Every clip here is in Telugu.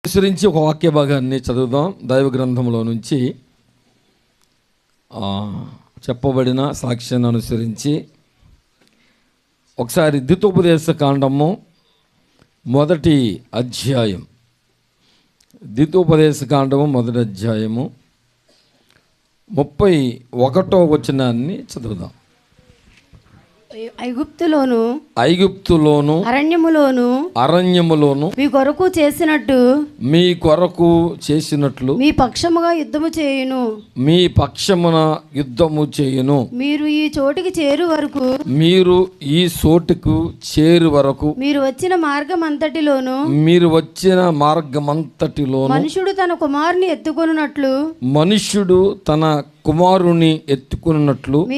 అనుసరించి ఒక వాక్య భాగాన్ని చదువుదాం. దైవ గ్రంథంలో నుంచి చెప్పబడిన సాక్ష్యాన్ని అనుసరించి ఒకసారి ద్వితోపదేశ కాండము మొదటి అధ్యాయం, ద్వితోపదేశ కాండము మొదటి అధ్యాయము 31వ వచనాన్ని చదువుదాం. ఐగుప్తులోను అరణ్యములోను మీ కొరకు చేసినట్లు మీ పక్షముగా యుద్ధము చేయును. మీరు ఈ చోటికి చేరు వరకు మీరు వచ్చిన మార్గమంతటిలోను మనుషుడు తన కుమారుని ఎత్తుకొనున్నట్లు మీ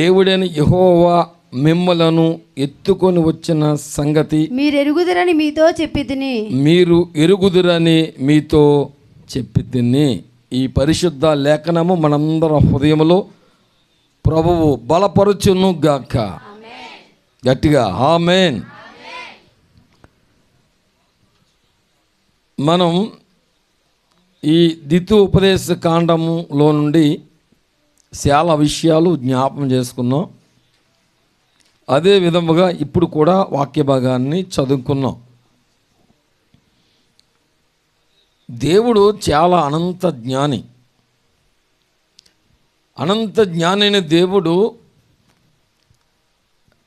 దేవుడైన యెహోవా మిమ్మలను ఎత్తుకొని వచ్చిన సంగతి మీరు ఎరుగుదురని మీతో చెప్పి తిని. ఈ పరిశుద్ధ లేఖనము మనందరి హృదయములో ప్రభువు బలపరచును గాక. గట్టిగా ఆమేన్. మనం ఈ ద్వితోపదేశ కాండములో నుండి చాలా విషయాలు జ్ఞాపకం చేసుకున్నాం. అదే విధముగా ఇప్పుడు కూడా వాక్య భాగాన్ని చదువుకున్నాం. దేవుడు చాలా అనంత జ్ఞాని అయిన దేవుడు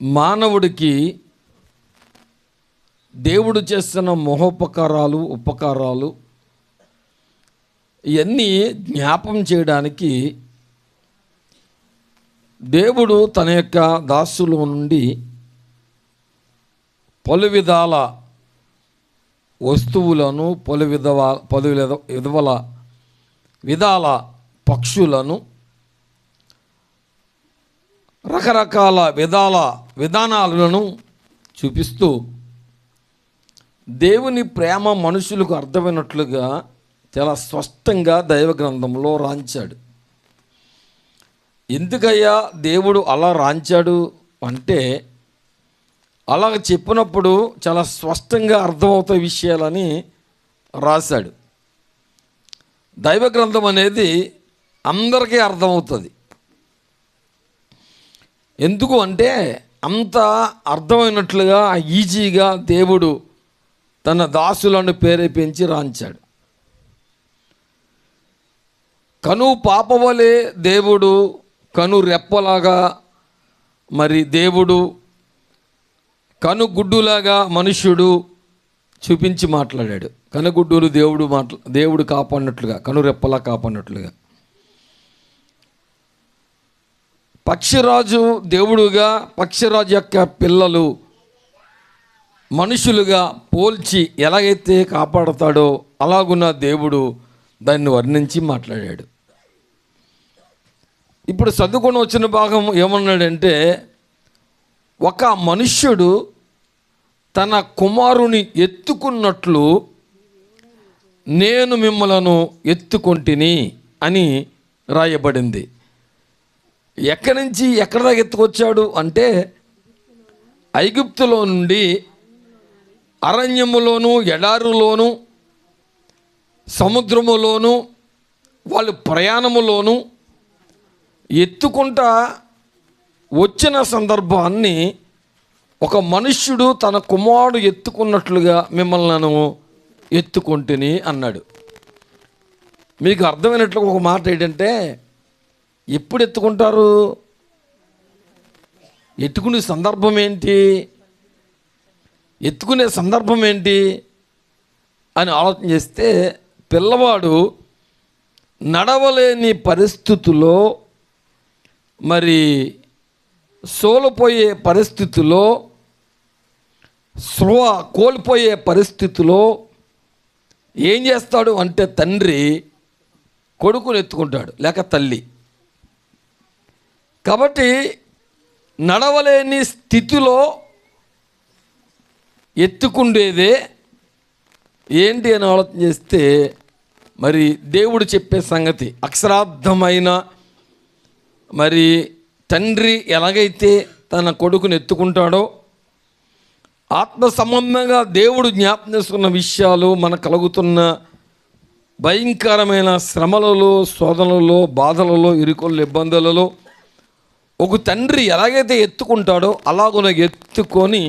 మానవుడికి దేవుడు చేస్తున్న ఉపకారాలు ఇవన్నీ జ్ఞాపం చేయడానికి దేవుడు తన యొక్క దాసులో నుండి పలు విధాల వస్తువులను పలు విధాల పక్షులను రకరకాల విధానాలను చూపిస్తూ దేవుని ప్రేమ మనుషులకు అర్థమైనట్లుగా చాలా స్పష్టంగా దైవ గ్రంథంలో రాంచాడు. ఎందుకయ్యా దేవుడు అలా రాంచాడు అంటే, అలా చెప్పినప్పుడు చాలా స్పష్టంగా అర్థమవుతాయి విషయాలని రాశాడు. దైవ గ్రంథం అనేది అందరికీ అర్థమవుతుంది. ఎందుకు అంటే అంత అర్థమైనట్లుగా ఈజీగా దేవుడు తన దాసులను ప్రేరేపించి రాంచాడు. కను పాపవలే దేవుడు, కను రెప్పలాగా మరి దేవుడు, కనుగుడ్డులాగా మనుష్యుడు చూపించి మాట్లాడాడు. కనుగుడ్డులు దేవుడు కాపాడినట్లుగా, కనురెప్పలా కాపాడినట్లుగా. పక్షిరాజు దేవుడుగా, పక్షిరాజు యొక్క పిల్లలు మనుషులుగా పోల్చి ఎలాగైతే కాపాడతాడో అలాగున్న దేవుడు దాన్ని వర్ణించి మాట్లాడాడు. ఇప్పుడు చదువుకొని వచ్చిన భాగం ఏమన్నాడంటే, ఒక మనుష్యుడు తన కుమారుని ఎత్తుకున్నట్లు నేను మిమ్మలను ఎత్తుకొంటిని అని రాయబడింది. ఎక్కడి నుంచి ఎక్కడి దాకా ఎత్తుకొచ్చాడు అంటే, ఐగుప్తులో నుండి అరణ్యములోను ఎడారులోను సముద్రములోను వాళ్ళు ప్రయాణములోను ఎత్తుకుంటా వచ్చిన సందర్భాన్ని ఒక మనుష్యుడు తన కుమారుడు ఎత్తుకున్నట్లుగా మిమ్మల్ని ఎత్తుకొంటిని అన్నాడు. మీకు అర్థమైనట్లుగా ఒక మాట ఏంటంటే, ఎప్పుడు ఎత్తుకుంటారు, ఎత్తుకునే సందర్భం ఏంటి అని ఆలోచన చేస్తే, పిల్లవాడు నడవలేని పరిస్థితుల్లో, మరి సోలిపోయే పరిస్థితుల్లో, స్పృహ కోల్పోయే పరిస్థితిలో ఏం చేస్తాడు అంటే, తండ్రి కొడుకుని ఎత్తుకుంటాడు, లేక తల్లి. కాబట్టి నడవలేని స్థితిలో ఎత్తుకుండేదే ఏంటి అని ఆలోచన చేస్తే, మరి దేవుడు చెప్పే సంగతి అక్షరార్థమైన మరి తండ్రి ఎలాగైతే తన కొడుకుని ఎత్తుకుంటాడో ఆత్మ సంబంధంగా దేవుడు జ్ఞాపకం చేసుకున్న విషయాలు మనకు కలుగుతున్న భయంకరమైన శ్రమలలో, శోధనలలో, బాధలలో, ఇరుకుల ఇబ్బందులలో ఒక తండ్రి ఎలాగైతే ఎత్తుకుంటాడో అలాగున ఎత్తుకొని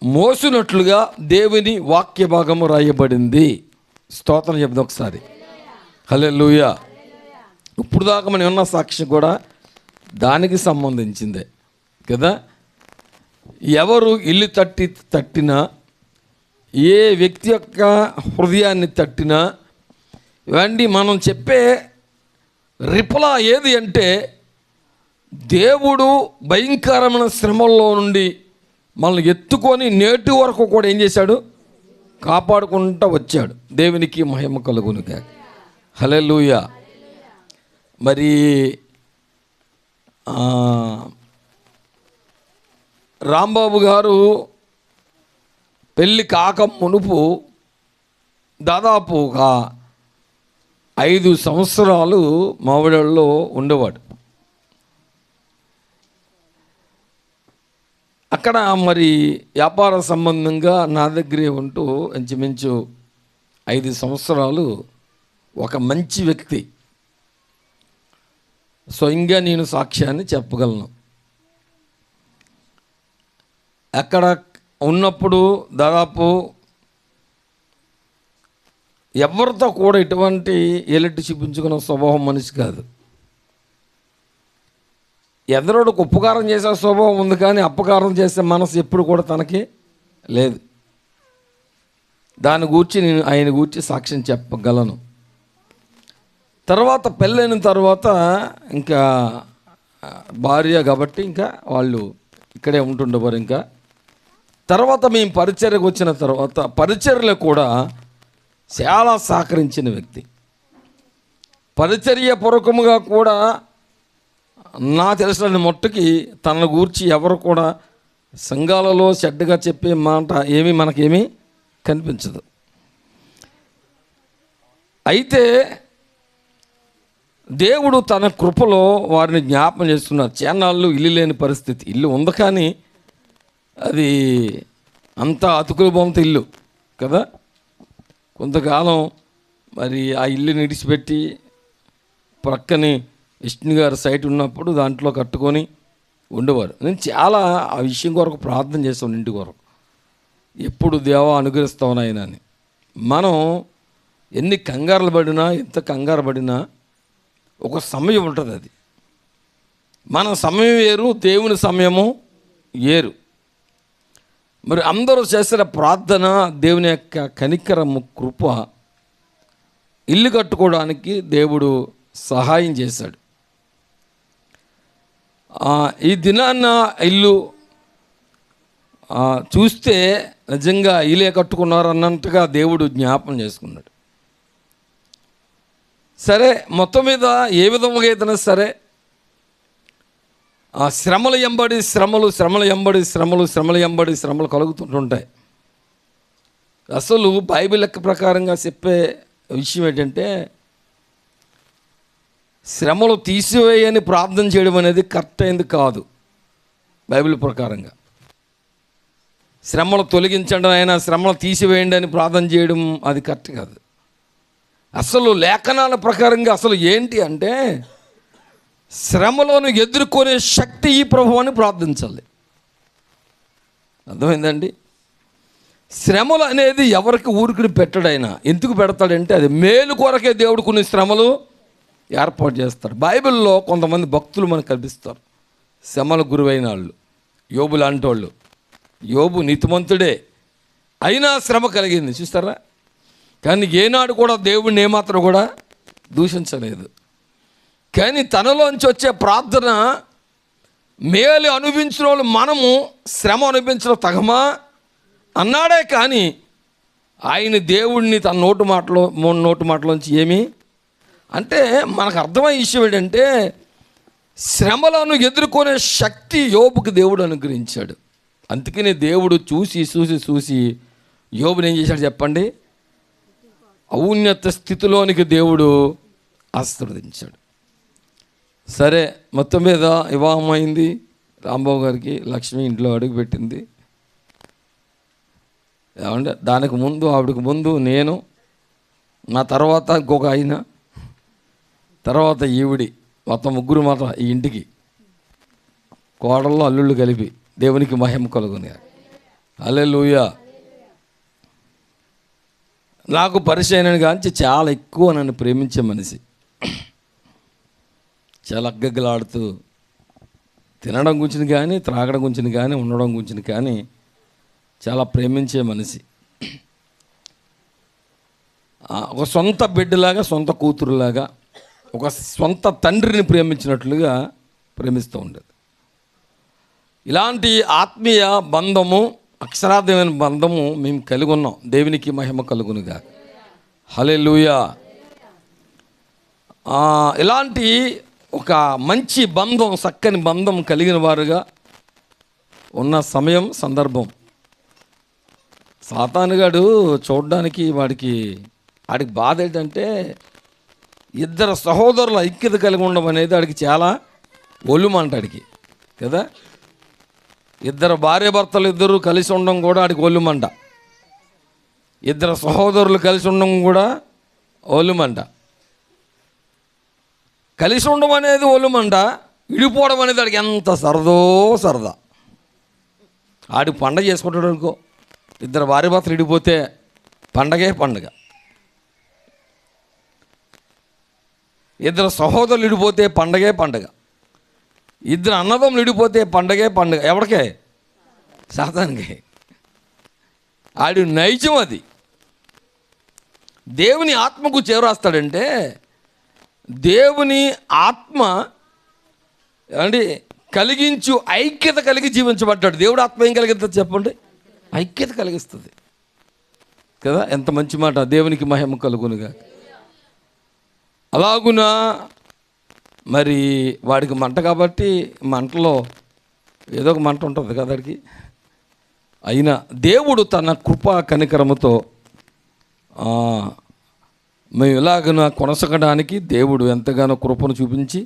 మోసినట్లుగా దేవుని వాక్య భాగము రాయబడింది. స్తోత్రం చెప్దాం ఒకసారి. హల్లెలూయా. ఇప్పుడు దాకా మనం ఉన్న సాక్ష్యం కూడా దానికి సంబంధించిందే కదా. ఎవరు ఇల్లు తట్టినా, ఏ వ్యక్తి యొక్క హృదయాన్ని తట్టినా, ఇవన్నీ మనం చెప్పే రిప్లా ఏది అంటే, దేవుడు భయంకరమైన శ్రమల్లో నుండి మనల్ని ఎత్తుకొని నేటి వరకు కూడా ఏం చేశాడు? కాపాడుకుంటూ వచ్చాడు. దేవునికి మహిమ కలుగునుగాక. హల్లెలూయా. మరి రాంబాబు గారు పెళ్ళి కాక మునుపు దాదాపు ఒక 5 సంవత్సరాలు మావిడల్లో ఉండేవాడు. అక్కడ మరి వ్యాపార సంబంధంగా నా దగ్గరే ఉంటూ ఇంచుమించు 5 సంవత్సరాలు ఒక మంచి వ్యక్తి, స్వయంగా నేను సాక్ష్యాన్ని చెప్పగలను. అక్కడ ఉన్నప్పుడు దాదాపు ఎవరితో కూడా ఎటువంటి ఎలెట్టు చూపించుకున్న స్వభావం మనిషి కాదు. ఎదరోడికి ఉపకారం చేసే స్వభావం ఉంది, కానీ అపకారం చేసే మనసు ఎప్పుడు కూడా తనకి లేదు. దాని గూర్చి నేను ఆయన గూర్చి సాక్ష్యం చెప్పగలను. తర్వాత పెళ్ళైన తర్వాత ఇంకా భార్య కాబట్టి ఇంకా వాళ్ళు ఇక్కడే ఉంటుండేవారు. ఇంకా తర్వాత మేము పరిచర్యకు వచ్చిన తర్వాత పరిచర్యలో కూడా చాలా సహకరించిన వ్యక్తి. పరిచర్య పూర్వకముగా కూడా నా తెలిసిన మట్టుకి తన గూర్చి ఎవరు కూడా సంఘాలలో చెడ్డగా చెప్పే మాట ఏమీ మనకేమీ కనిపించదు. అయితే దేవుడు తన కృపలో వారిని జ్ఞాపకం చేస్తున్నారు. చాన్నాళ్ళు ఇల్లు లేని పరిస్థితి. ఇల్లు ఉంది కానీ అది అంతా అతుకులు బొంత ఇల్లు కదా. కొంతకాలం మరి ఆ ఇల్లుని విడిచిపెట్టి ప్రక్కని విష్ణు గారి సైట్ ఉన్నప్పుడు దాంట్లో కట్టుకొని ఉండేవారు. నేను చాలా ఆ విషయం కొరకు ప్రార్థన చేస్తాను, ఇంటి కొరకు. ఎప్పుడు దేవా అనుగ్రహిస్తావు నాయనా అని. మనం ఎన్ని కంగారులు పడినా, ఎంత కంగారు పడినా ఒక సమయం ఉంటుంది. అది మన సమయం వేరు, దేవుని సమయము వేరు. మరి అందరూ చేసిన ప్రార్థన, దేవుని యొక్క కనికరము, కృప ఇల్లు కట్టుకోవడానికి దేవుడు సహాయం చేశాడు. ఈ దినాన్న ఇల్లు చూస్తే నిజంగా ఇల్లే కట్టుకున్నారు అన్నట్టుగా దేవుడు జ్ఞాపకం చేసుకున్నాడు. సరే, మొత్తం మీద ఏ విధముగా ఏదైనా సరే ఆ శ్రమలు ఎంబడి శ్రమలు కలుగుతుంటుంటాయి. అసలు బైబిల్ లెక్క ప్రకారంగా చెప్పే విషయం ఏంటంటే, శ్రమలు తీసివేయని ప్రార్థన చేయడం అనేది కరెక్ట్ అయింది కాదు. బైబిల్ ప్రకారంగా శ్రమలు తొలగించండి అయినా, శ్రమలు తీసివేయండి అని ప్రార్థన చేయడం అది కరెక్ట్ కాదు. అసలు లేఖనాల ప్రకారంగా అసలు ఏంటి అంటే, శ్రమలను ఎదుర్కొనే శక్తి ఈ ప్రభువు అని ప్రార్థించాలి. అర్థమైందండి? శ్రమలు అనేది ఎవరికి ఊరికి పెట్టడైనా ఎందుకు పెడతాడంటే, అది మేలు కొరకే దేవుడు కొన్ని శ్రమలు ఏర్పాటు చేస్తాడు. బైబిల్లో కొంతమంది భక్తులు మనకు కనిపిస్తారు, శ్రమల గురువైన వాళ్ళు. యోబు లాంటి వాళ్ళు. యోబు నీతిమంతుడే, అయినా శ్రమ కలిగింది చూస్తారా. కానీ ఏనాడు కూడా దేవుడిని ఏమాత్రం కూడా దూషించలేదు. కానీ తనలోంచి వచ్చే ప్రార్థన, మేలు అనుభవించిన వాళ్ళు మనము శ్రమ అనుభవించడం తగమా అన్నాడే. కానీ ఆయన దేవుడిని తన నోటు మాటలోంచి ఏమి అంటే, మనకు అర్థమయ్యే విషయం ఏంటంటే, శ్రమలను ఎదుర్కొనే శక్తి యోబుకి దేవుడు అనుగ్రహించాడు. అందుకనే దేవుడు చూసి యోబుని ఏం చేశాడు చెప్పండి? ఔన్నత స్థితిలోనికి దేవుడు ఆశీర్వదించాడు. సరే, మొత్తం మీద వివాహం అయింది, రాంబాబు గారికి లక్ష్మి ఇంట్లో అడుగు పెట్టింది. ఏమంటే దానికి ముందు ఆవిడకి ముందు నేను, నా తర్వాత ఇంకొక ఆయన, తర్వాత ఈవిడి, మొత్తం ముగ్గురు మాత్రం ఈ ఇంటికి కోడళ్ళు అల్లుళ్ళు కలిపి దేవునికి మహిమ కలుగుని. హల్లెలూయా. నాకు పరిచయం కాంచి చాలా ఎక్కువ నన్ను ప్రేమించే మనిషి, చాలా అగ్గగ్గలాడుతూ తినడం గురించి కానీ, త్రాగడం గురించి కానీ, ఉండడం గురించి కానీ చాలా ప్రేమించే మనిషి. ఒక సొంత బిడ్డలాగా, సొంత కూతురులాగా, ఒక సొంత తండ్రిని ప్రేమించినట్లుగా ప్రేమిస్తూ ఉండేది. ఇలాంటి ఆత్మీయ బంధము, అక్షరార్థమైన బంధము మేము కలిగి ఉన్నాం. దేవునికి మహిమ కలుగునుగా. హల్లెలూయా. ఇలాంటి ఒక మంచి బంధం, చక్కని బంధం కలిగిన వారుగా ఉన్న సమయం, సందర్భం, సాతానుగాడు చూడడానికి వాడికి బాధ ఏంటంటే ఇద్దరు సహోదరుల ఐక్యత కలిగి ఉండడం అనేది వాడికి చాలా ఒలుమంట ఆడికి కదా. ఇద్దరు భార్యాభర్తలు ఇద్దరు కలిసి ఉండడం కూడా వాడికి ఒలుమంట. ఇద్దరు సహోదరులు కలిసి ఉండడం కూడా ఒలుమంట. కలిసి ఉండడం అనేది ఒలుమంట, విడిపోవడం అనేది వాడికి ఎంత సరదా. ఆడికి పండగ చేసుకుంటాడు అనుకో. ఇద్దరు భార్యాభర్తలు విడిపోతే పండగే పండగ. ఇద్దరు సహోదరులు విడిపోతే పండగే పండగ. ఇద్దరు అన్నదమ్ములు విడిపోతే పండగే పండగ. ఎవరికే? సాతానికి. ఆడి నైజం అది. దేవుని ఆత్మకు చేరాస్తాడంటే దేవుని ఆత్మ అంటే కలిగించు ఐక్యత కలిగి జీవించబడ్డాడు. దేవుడు ఆత్మ ఏం కలిగిస్తుంది చెప్పండి? ఐక్యత కలిగిస్తుంది కదా. ఎంత మంచి మాట. దేవునికి మహిమ కలుగునుగా. అలాగునా మరి వాడికి మంట కాబట్టి మంటలో ఏదో ఒక మంట ఉంటుంది కదా వాడికి. అయినా దేవుడు తన కృపా కనికరముతో మేము ఇలాగన కొనసాగడానికి దేవుడు ఎంతగానో కృపను చూపించి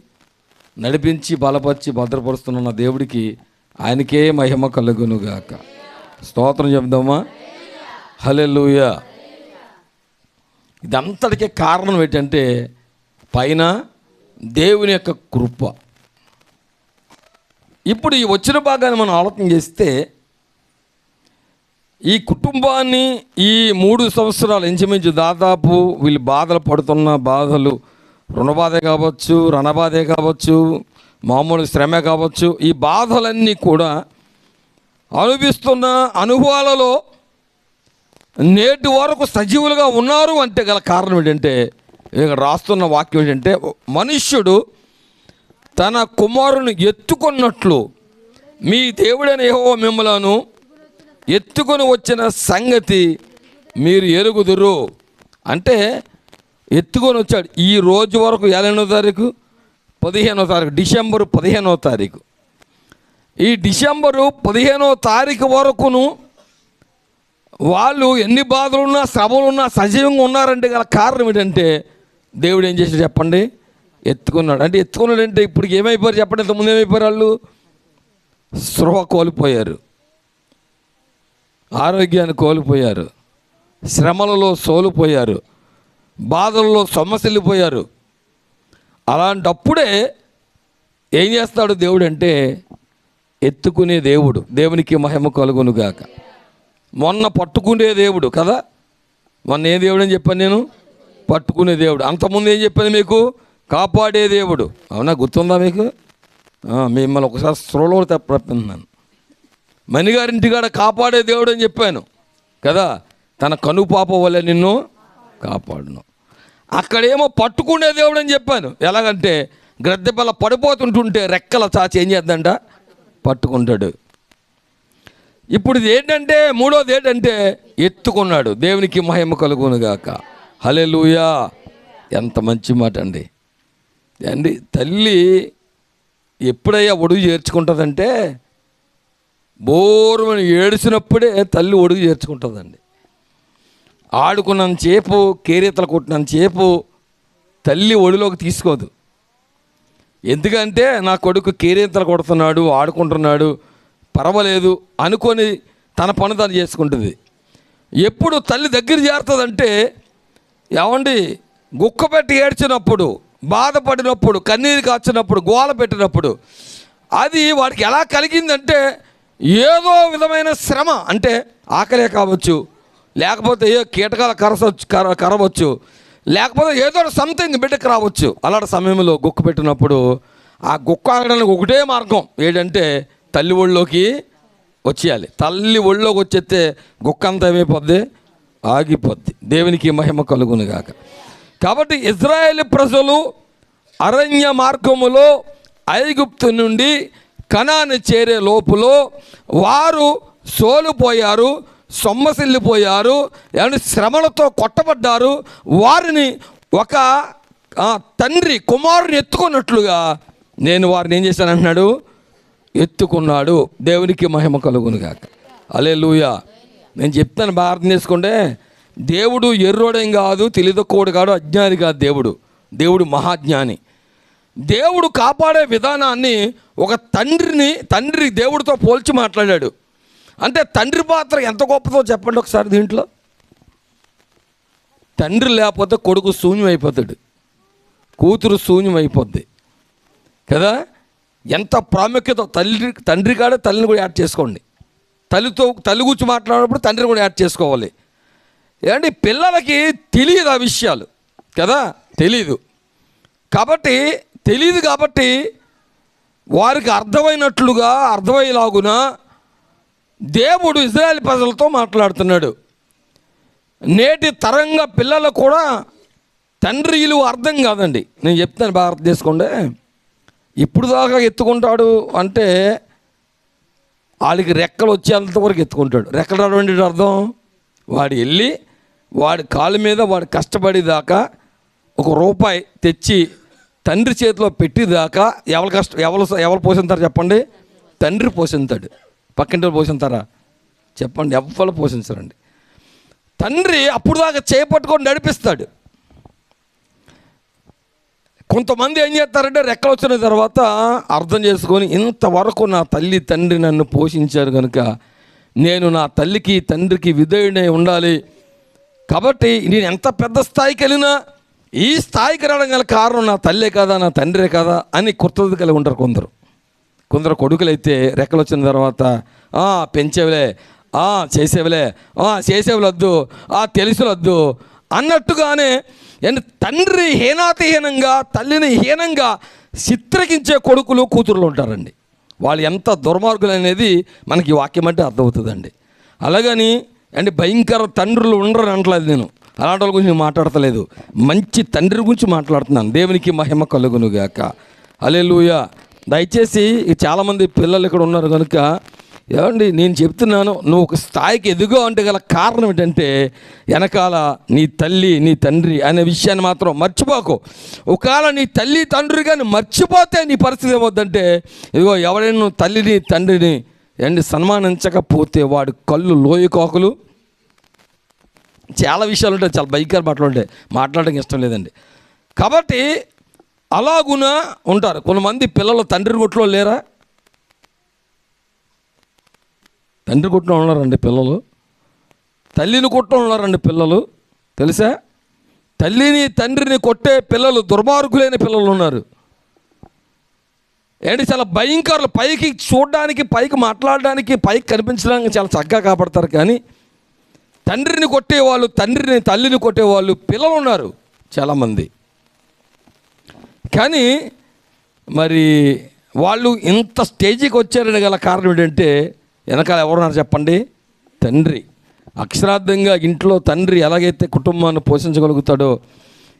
నడిపించి బలపరిచి భద్రపరుస్తున్న దేవుడికి ఆయనకే మహిమ కలుగునుగాక. స్తోత్రం చెప్దామా? హల్లెలూయా. ఇదంతటికే కారణం ఏంటంటే పైన దేవుని యొక్క కృప. ఇప్పుడు ఈ వచ్చిన భాగాన్ని మనం ఆలోచన చేస్తే ఈ కుటుంబాన్ని ఈ 3 సంవత్సరాలు ఇంచుమించు దాదాపు వీళ్ళు బాధలు పడుతున్న బాధలు, రుణబాధే కావచ్చు, రణబాధే కావచ్చు, మామూలు శ్రమే కావచ్చు, ఈ బాధలన్నీ కూడా అనుభవిస్తున్న అనుభవాలలో నేటి వరకు సజీవులుగా ఉన్నారు అంటే గల కారణం ఏంటంటే ఇక్కడ రాస్తున్న వాక్యం ఏంటంటే మనుష్యుడు తన కుమారుని ఎత్తుకున్నట్లు మీ దేవుడైన యెహోవా మిమ్మలను ఎత్తుకొని వచ్చిన సంగతి మీరు ఎరుగుదురు. అంటే ఎత్తుకొని వచ్చాడు. ఈ రోజు వరకు 15వ తారీఖు, 15వ తారీఖు, డిసెంబరు 15వ తారీఖు. ఈ డిసెంబరు 15వ తారీఖు వరకును వాళ్ళు ఎన్ని బాధలున్నా శ్రమలున్నా సజీవంగా ఉన్నారంటే గల కారణం ఏంటంటే దేవుడు ఏం చేశాడు చెప్పండి? ఎత్తుకున్నాడు. అంటే ఎత్తుకున్నాడు అంటే ఇప్పుడు ఏమైపోయారు చెప్పండి? ఇంతకుముందు ఏమైపోయారు? వాళ్ళు స్పృహ కోల్పోయారు, ఆరోగ్యాన్ని కోల్పోయారు, శ్రమలలో సోలిపోయారు, బాధల్లో సొమ్మసిల్లిపోయారు. అలాంటప్పుడే ఏం చేస్తాడు దేవుడు అంటే ఎత్తుకునే దేవుడు. దేవునికి మహిమ కలుగునుగాక. మొన్న పట్టుకునే దేవుడు కదా. మొన్న ఏ దేవుడు అని చెప్పాను నేను? పట్టుకునే దేవుడు. అంతకుముందు ఏం చెప్పాను మీకు? కాపాడే దేవుడు. అవునా? గుర్తుందా మీకు? మిమ్మల్ని ఒకసారి స్త్రోలో తప్పిస్తున్నాను. మణిగారింటికాడ కాపాడే దేవుడు అని చెప్పాను కదా. తన కనుపాప వల్ల నిన్ను కాపాడును. అక్కడేమో పట్టుకునే దేవుడు అని చెప్పాను. ఎలాగంటే గ్రద్దెపల్ల పడిపోతుంటుంటే రెక్కల చాచి ఏం చేద్దంట? పట్టుకుంటాడు. ఇప్పుడు ఇది ఏంటంటే మూడోది ఏంటంటే ఎత్తుకున్నాడు. దేవునికి మహిమ కలుగునుగాక. హల్లెలూయా. ఎంత మంచి మాట అండి. తల్లి ఎప్పుడయ్యా ఒడుగు చేర్చుకుంటుందంటే బోరుమని ఏడిసినప్పుడే తల్లి ఒడుగు చేర్చుకుంటుందండి. ఆడుకున్నంతసేపు, కేరీతలు కొట్టినంతసేపు తల్లి ఒడిలోకి తీసుకోదు. ఎందుకంటే నా కొడుకు కేరింతలు కొడుతున్నాడు, ఆడుకుంటున్నాడు, పర్వాలేదు అనుకొని తన పని తను చేసుకుంటుంది. ఎప్పుడు తల్లి దగ్గర చేరుతుందంటే, ఏమండి, గుక్క పెట్టి ఏడ్చినప్పుడు, బాధపడినప్పుడు, కన్నీరు కాచినప్పుడు, గోల పెట్టినప్పుడు అది వాడికి ఎలా కలిగిందంటే, ఏదో విధమైన శ్రమ, అంటే ఆకలే కావచ్చు, లేకపోతే ఏ కీటకాల కరవచ్చు, లేకపోతే ఏదో సంథింగ్ బిడ్డకు రావచ్చు. అలాంటి సమయంలో గుక్క పెట్టినప్పుడు ఆ గుక్క ఆగడానికి ఒకటే మార్గం ఏంటంటే తల్లి ఒళ్ళోకి వచ్చేయాలి. తల్లి ఒళ్ళోకి వచ్చేస్తే గుక్క అంతా ఏమైపోద్ది, ఆగిపోద్ది. దేవునికి మహిమ కలుగునుగాక. కాబట్టి ఇజ్రాయేల్ ప్రజలు అరణ్య మార్గములో ఐగుప్తు నుండి కనాను చేరే లోపులో వారు సోలిపోయారు, సొమ్మసిల్లిపోయారు, ఏమంటే శ్రమలతో కొట్టబడ్డారు. వారిని ఒక తండ్రి కుమారుని ఎత్తుకున్నట్లుగా నేను వారిని ఏం చేశాను అంటున్నాడు, ఎత్తుకున్నాడు. దేవునికి మహిమ కలుగునుగాక. హల్లెలూయా. నేను చెప్తాను, బాగా అర్థం చేసుకుంటే, దేవుడు ఎర్రోడేం కాదు, తెలియదక్కువడు కాదు, అజ్ఞాని కాదు. దేవుడు మహాజ్ఞాని. దేవుడు కాపాడే విధానాన్ని ఒక తండ్రి దేవుడితో పోల్చి మాట్లాడాడు. అంటే తండ్రి పాత్ర ఎంత గొప్పదో చెప్పండి ఒకసారి. దీంట్లో తండ్రి లేకపోతే కొడుకు శూన్యం అయిపోతాడు, కూతురు శూన్యం అయిపోద్ది కదా. ఎంత ప్రాముఖ్యత తండ్రి కాడే తల్లిని కూడా యాడ్ చేసుకోండి. తల్లి గురించి మాట్లాడినప్పుడు తండ్రిని కూడా యాడ్ చేసుకోవాలి. ఏమంటే పిల్లలకి తెలియదు ఆ విషయాలు కదా, తెలియదు కాబట్టి వారికి అర్థమయ్యేలాగున దేవుడు ఇజ్రాయేల్ ప్రజలతో మాట్లాడుతున్నాడు. నేటి తరంగా పిల్లలకు కూడా తండ్రి విలువ అర్థం కాదండి. నేను చెప్తాను, బాగా అర్థం చేసుకోండి. ఇప్పుడు దాకా ఎత్తుకుంటాడు అంటే వాడికి రెక్కలు వచ్చేంత వరకు ఎత్తుకుంటాడు. రెక్కలు రావడం అంటే అర్థం, వాడు వెళ్ళి వాడి కాళ్ళ మీద వాడు కష్టపడేదాకా ₹1 తెచ్చి తండ్రి చేతిలో పెట్టేదాకా ఎవరు పోషిస్తారు చెప్పండి? తండ్రి పోషిస్తాడు. పక్కింటి పోషిస్తారా చెప్పండి? ఎవరు పోషించరండి. తండ్రి అప్పుడు దాకా చేపట్టుకొని నడిపిస్తాడు. కొంతమంది ఏం చేస్తారంటే రెక్కలు వచ్చిన తర్వాత అర్థం చేసుకొని, ఇంతవరకు నా తల్లి తండ్రి నన్ను పోషించారు కనుక నేను నా తల్లికి తండ్రికి విధేయుడై ఉండాలి. కాబట్టి నేను ఎంత పెద్ద స్థాయికి వెళ్ళినా ఈ స్థాయికి రావడం గల కారణం నా తల్లే కదా, నా తండ్రే కదా అని కృతజ్ఞత కలిగి ఉంటారు కొందరు కొడుకులైతే రెక్కలు వచ్చిన తర్వాత పెంచేవలే, చేసేవలొద్దు, తెలుసులొద్దు అన్నట్టుగానే తండ్రి హీనాతిహీనంగా, తల్లిని హీనంగా చిత్రకించే కొడుకులు కూతురులు ఉంటారండి. వాళ్ళు ఎంత దుర్మార్గులు అనేది మనకి ఈ వాక్యం అంటే అర్థమవుతుందండి. అలాగని భయంకర తండ్రులు ఉండరని అంటలేదు నేను, అలాంటి వాళ్ళ గురించి నేను మాట్లాడతలేదు. మంచి తండ్రి గురించి మాట్లాడుతున్నాను. దేవునికి మహిమ కలుగునుగాక. హల్లెలూయా. దయచేసి చాలామంది పిల్లలు ఇక్కడ ఉన్నారు కనుక ఏమండి నేను చెప్తున్నాను, నువ్వు ఒక స్థాయికి ఎదుగో అంటే గల కారణం ఏంటంటే వెనకాల నీ తల్లి నీ తండ్రి అనే విషయాన్ని మాత్రం మర్చిపోకు. ఒకవేళ నీ తల్లి తండ్రి కానీ మర్చిపోతే నీ పరిస్థితి ఏమవుద్దంటే, ఇదిగో ఎవరైనా నువ్వు తల్లిని తండ్రిని సన్మానించకపోతే వాడు కళ్ళు లోయకాకులు, చాలా విషయాలు ఉంటాయి, చాలా భయంకర మాటలు ఉంటాయి, మాట్లాడడానికి ఇష్టం లేదండి. కాబట్టి అలాగున ఉంటారు కొంతమంది పిల్లలు. తండ్రి గుట్లో లేరా? తండ్రి కుట్టడం ఉన్నారండి పిల్లలు, తల్లిని కుట్టడం ఉన్నారండి పిల్లలు. తెలుసా? తల్లిని తండ్రిని కొట్టే పిల్లలు, దుర్మార్గులైన పిల్లలు ఉన్నారు. చాలా భయంకరులు. పైకి చూడడానికి, పైకి మాట్లాడడానికి, పైకి కనిపించడానికి చాలా చక్కగా కాపాడతారు, కానీ తండ్రిని కొట్టేవాళ్ళు, తల్లిని కొట్టేవాళ్ళు పిల్లలు ఉన్నారు చాలామంది. కానీ మరి వాళ్ళు ఇంత స్టేజీకి వచ్చారని గల కారణం ఏంటంటే వెనకాల ఎవరున్నారు చెప్పండి? తండ్రి. అక్షరార్థంగా ఇంట్లో తండ్రి ఎలాగైతే కుటుంబాన్ని పోషించగలుగుతాడో,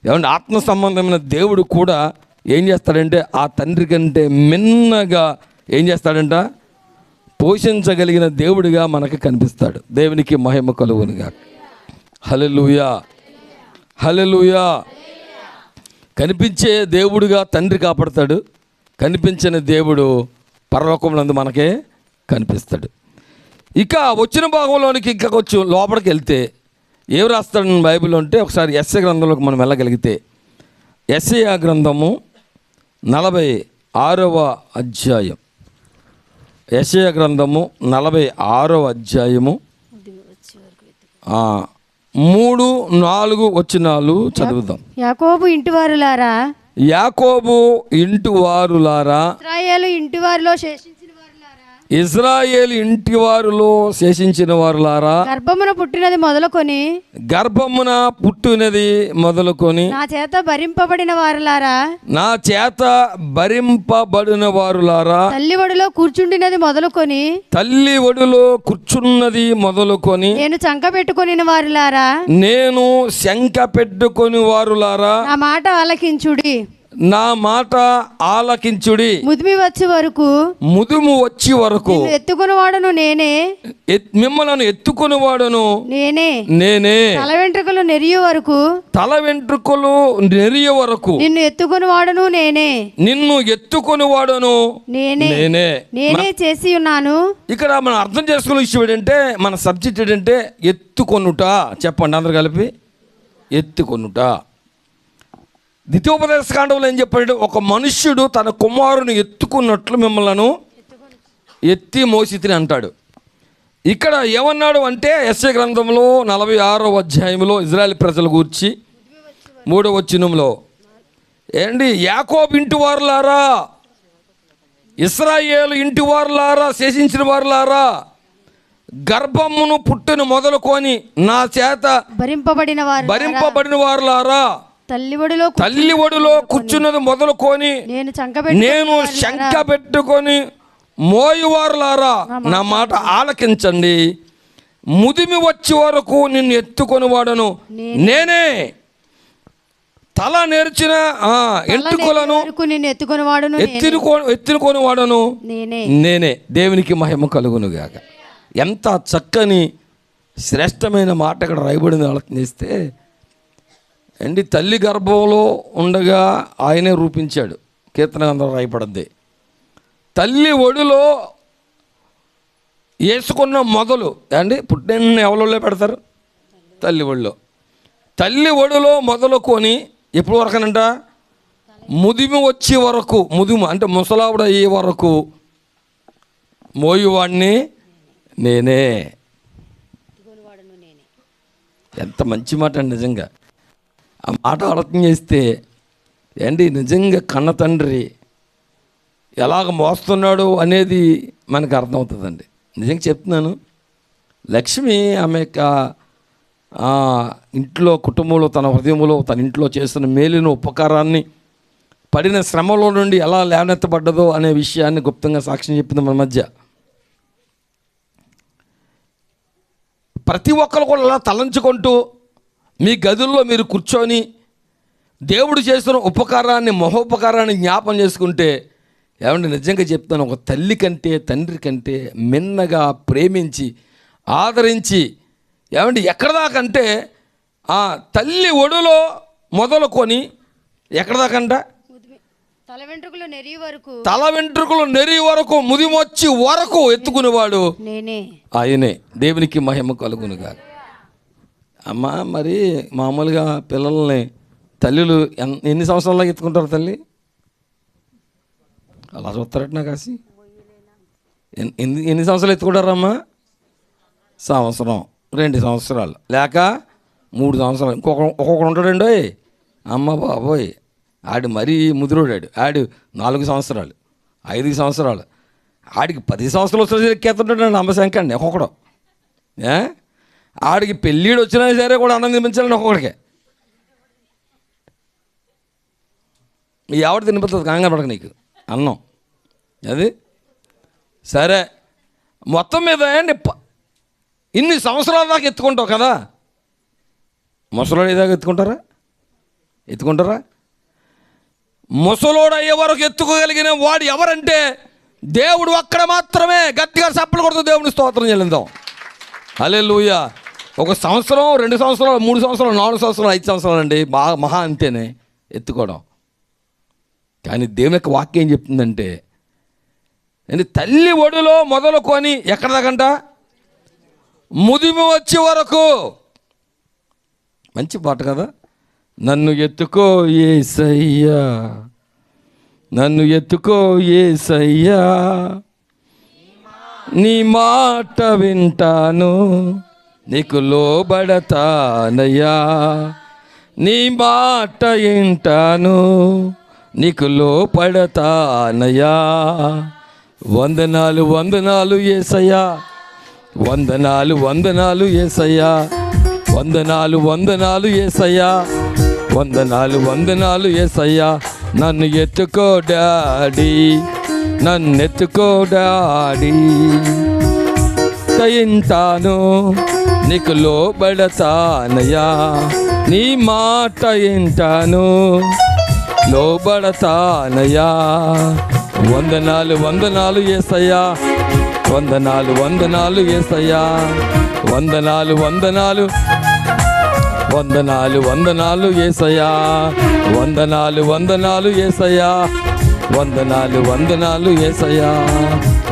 ఏమంటే ఆత్మ సంబంధమైన దేవుడు కూడా ఏం చేస్తాడంటే ఆ తండ్రి కంటే మిన్నగా ఏం చేస్తాడంట, పోషించగలిగిన దేవుడిగా మనకి కనిపిస్తాడు. దేవునికి మహిమ కలుగునుగా. హల్లెలూయా, హల్లెలూయా. కనిపించే దేవుడుగా తండ్రి కాపాడతాడు, కనిపించని దేవుడు పరలోకమునందు మనకే కనిపిస్తాడు. ఇక వచ్చిన భాగంలోనికి ఇంకా కొంచెం లోపలికి వెళ్తే ఏం రాస్తాడు బైబిల్లో అంటే, ఒకసారి యెషయా గ్రంథంలోకి మనం వెళ్ళగలిగితే, యెషయా గ్రంథము 6వ అధ్యాయం, యెషయా గ్రంథము 46వ అధ్యాయము 3-4 వచనాలు చదువుదాం. యాకోబు ఇంటివారులారా, యాకోబు ఇంటివారులారా, ఇశ్రాయేలు ఇంటివారిలో శేషించిన వారులారా, ఇజ్రాయేలు ఇంటివారులో శేషించిన వారులారా, గర్భమున పుట్టినది మొదలుకొని గర్భమున పుట్టినది మొదలుకొని నా చేత భరింపబడిన వారులారా, నా చేత భరింపబడిన వారులారా, తల్లి ఒడిలో కూర్చుండినది మొదలుకొని తల్లి ఒడిలో కూర్చున్నది మొదలుకొని నేను చంక పెట్టుకొనిన వారులారా, నేను శంక పెట్టుకొని వారులారా, నా మాట ఆలకించుడి. నా మాట ఆలకించుడి. ముదిమి వచ్చే వరకు ముదుము వచ్చి వరకు నిన్ను ఎత్తుకుని వాడను నేనే, మిమ్మల్ని ఎత్తుకుని వాడును నేనే. నేనే. తల వెంట్రుకలు నెరియు వరకు తల వెంట్రుకలు నెరియ వరకు నిన్ను ఎత్తుకుని వాడను నేనే, నిన్ను ఎత్తుకొని వాడును నేనే. నేనే. నేనే చేసి ఉన్నాను. ఇక్కడ మనం అర్థం చేసుకునే విషయం ఏంటంటే, మన సబ్జెక్ట్ ఏంటంటే ఎత్తుకొనుట. చెప్పండి అందరు కలిపి, ఎత్తుకొనుట. ద్వితీయోపదేశ కాండంలో ఏం చెప్పాడంటే, ఒక మనుష్యుడు తన కుమారుని ఎత్తుకున్నట్లు మిమ్మల్ని ఎత్తి మోసితిని అంటాడు. ఇక్కడ ఏమన్నాడు అంటే, యెషయా గ్రంథంలో 46వ అధ్యాయంలో ఇజ్రాయెల్ ప్రజల గూర్చి 3వ వచనంలో ఏంటి, యాకోబు ఇంటి వారులారా, ఇశ్రాయేలు ఇంటి వారులారా, శేషించిన వారులారా, గర్భమును పుట్టిన మొదలుకొని నా చేత భరింపబడిన వారులారా, తల్లి ఒడిలో కూర్చున్నది మొదలుకొని నేను శంక పెట్టుకొని మోయువారులారా, నా మాట ఆలకించండి. ముదిమి వచ్చే వరకు నిన్ను ఎత్తుకొని వాడను నేనే. తల నేర్చిన ఎంటుకలను ఎత్తుకొని వాడను నేనే. దేవునికి మహిమ కలుగునుగాక. ఎంత చక్కని శ్రేష్టమైన మాట ఇక్కడ రాయబడింది ఆలోచన చేస్తే అండి. తల్లి గర్భంలో ఉండగా ఆయనే రూపించాడు. కీర్తన గ్రంథంలో రాయబడింది. తల్లి ఒడిలో వేసుకున్న మొదలు అండి, పుట్టిన ఎవరిలో పెడతారు? తల్లి ఒడిలో. తల్లి ఒడిలో మొదలుకొని ఎప్పుడు వరకనంట, ముదిమి వచ్చే వరకు, ముదిమి అంటే ముసలావుడు అయ్యే వరకు మోయువాడిని నేనే. ఎంత మంచి మాట అండి నిజంగా. ఆ మాట ఆలోచన చేస్తే ఏంటి, నిజంగా కన్న తండ్రి ఎలాగ మోస్తున్నాడు అనేది మనకు అర్థమవుతుందండి. నిజంగా చెప్తున్నాను. లక్ష్మి ఆమె యొక్క ఇంట్లో, కుటుంబంలో, తన హృదయంలో, తన ఇంట్లో చేస్తున్న మేలును, ఉపకారాన్ని, పడిన శ్రమలో నుండి ఎలా లేవనెత్తబడ్డదో అనే విషయాన్ని గుప్తంగా సాక్ష్యం చెప్పింది మన మధ్య. ప్రతి ఒక్కరు కూడా అలా తలంచుకుంటూ మీ గదుల్లో మీరు కూర్చొని దేవుడు చేస్తున్న ఉపకారాన్ని, మహోపకారాన్ని జ్ఞాపం చేసుకుంటే ఏమంటే నిజంగా చెప్తాను, ఒక తల్లి కంటే, తండ్రి కంటే మిన్నగా ప్రేమించి, ఆదరించి, ఏమంటే ఎక్కడ దాకంటే తల్లి ఒడిలో మొదలుకొని ఎక్కడ దాకంట, తల వెంట్రుకలు నెరి వరకు, ముదిమొచ్చి వరకు ఎత్తుకునేవాడు ఆయనే. దేవునికి మహిమ కలుగునుగా. అమ్మ, మరి మామూలుగా పిల్లల్ని తల్లులు ఎన్ని సంవత్సరాలకి ఎత్తుకుంటారు? తల్లి అలా చూస్తారట నాకు కాసి. ఎన్ని సంవత్సరాలు ఎత్తుకుంటారమ్మా? సంవత్సరం, 2 సంవత్సరాలు, లేక 3 సంవత్సరాలు. ఒక్కొక్కడు ఉంటాడండి. అమ్మ బాబోయ్, ఆడు మరీ ముదురోడాడు. ఆడు 4 సంవత్సరాలు, 5 సంవత్సరాలు, ఆడికి 10 సంవత్సరాలు వచ్చే ఎక్కేస్తుంటాడు అమ్మశంక అండి ఒక్కొక్కడు. ఆడికి పెళ్ళిడు వచ్చినా సరే కూడా అన్నం తినిపించాలండి ఒక్కొక్కడికి. ఎవడు తినిపిస్తుంది కంగారు పడక నీకు అన్నం అది. సరే, మొత్తం మీద అండి ఇన్ని సంవత్సరాల దాకా ఎత్తుకుంటావు కదా. ముసలోడు ఏదాకా ఎత్తుకుంటారా? ముసలోడు అయ్యే వరకు ఎత్తుకోగలిగిన వాడు ఎవరంటే దేవుడు అక్కడ మాత్రమే. గట్టిగా చప్పలు కొడుతూ దేవుని స్తోత్రం చెల్లిద్దాం. హల్లెలూయా. 1 సంవత్సరం, 2 సంవత్సరాలు, 3 సంవత్సరాలు, 4 సంవత్సరాలు, 5 సంవత్సరాలు అండి బాగా మహా అంతేనే ఎత్తుకోవడం. కానీ దేవుని యొక్క వాక్యం ఏం చెప్తుందంటే, తల్లి ఒడిలో మొదలుకొని ఎక్కడ దాకంట, ముదిమి వచ్చే వరకు. మంచి పాట కదా. నన్ను ఎత్తుకో యేసయ్యా, నన్ను ఎత్తుకో యేసయ్యా, నీ మాట వింటాను, నీకు లోబడతానయ్యా, నీ మాట వింటాను, నీకు లోపడతానయ్యా. వందనాలు వందనాలు యేసయ్యా, వందనాలు వందనాలు యేసయ్యా, వందనాలు వందనాలు యేసయ్యా, వందనాలు వందనాలు యేసయ్యా. నన్ను ఎత్తుకో డాడీ, నన్ను ఎత్తుకో డాడీ, వింటాను, నీకు లోబడతానయ్యా, నీ మాట వింటాను, లోబడతానయ్యా. వందనాలు వందనాలు యేసయ్యా, వందనాలు వందనాలు యేసయ్యా, వందనాలు వందనాలు వందనాలు వందనాలు యేసయ్యా, వందనాలు వందనాలు యేసయ్యా, వందనాలు వందనాలు యేసయ్యా,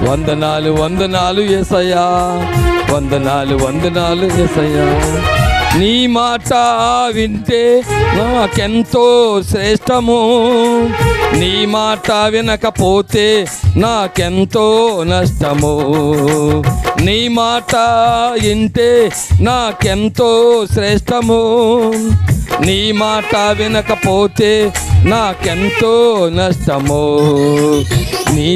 వందనాలు వందనాలు యేసయ్యా, వందనాలు వందనాలు యేసయ్యా. నీ మాట వింటే నాకెంతో శ్రేష్టము, నీ మాట వినకపోతే నాకెంతో నష్టము. నీ మాట వింటే నాకెంతో శ్రేష్టము, నీ మాట వినకపోతే నాకెంతో నష్టము. నీ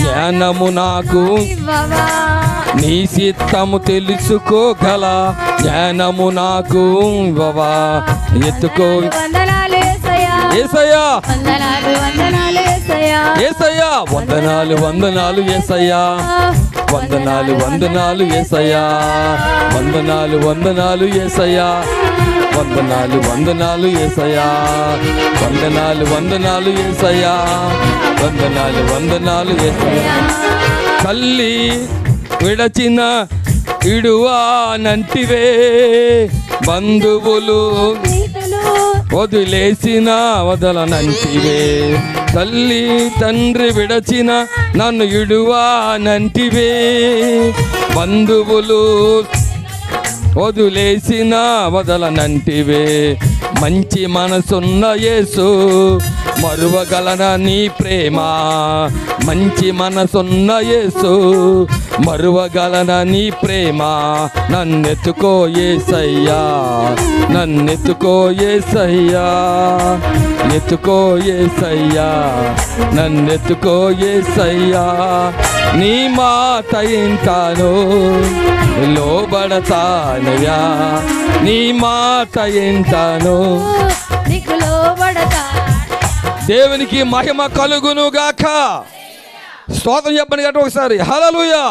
జ్ఞానము నాకు, నీ చిత్తము తెలుసుకోగల జ్ఞానము నాకు ఇవ్వవా. ఎత్తుకో యేసయ్యా, యేసయ్యా, వందనాలు వందనాలు యేసయ్యా, వందనాలు వందనాలు యేసయ్యా, వందనాలు వందనాలు యేసయ్యా, వందనాలు వందనాలు యేసయ్యా, వందనాలు వందనాలు యేసయ్యా, వందనాలు వందనాలు యేసయ్యా. తల్లి విడచిన ఇడువానంటివే, బంధువులు వదిలేసిన వదలనంటివే. తల్లి తండ్రి విడచిన నన్ను ఇడువానంటివే, బంధువులు వదిలేసిన వదలనంటివే. మంచి మనసున్న యేసు మరువగలనా నీ ప్రేమ, మంచి మనసున్న యేసు మరువగలనా నీ ప్రేమ. నన్నెత్తుకో యేసయ్యా, నన్నెత్తుకో యేసయ్యా, ఎత్తుకో యేసయ్యా, నన్నెత్తుకో యేసయ్యా. నీ మాట వింటాను, లోబడతానయ్యా, నీ మాట వింటాను, నీకు లోబడతా. దేవునికి మహిమ కలుగును గాక. స్తోత్రం చెప్పండి గట్ట ఒకసారి హల్లెలూయా.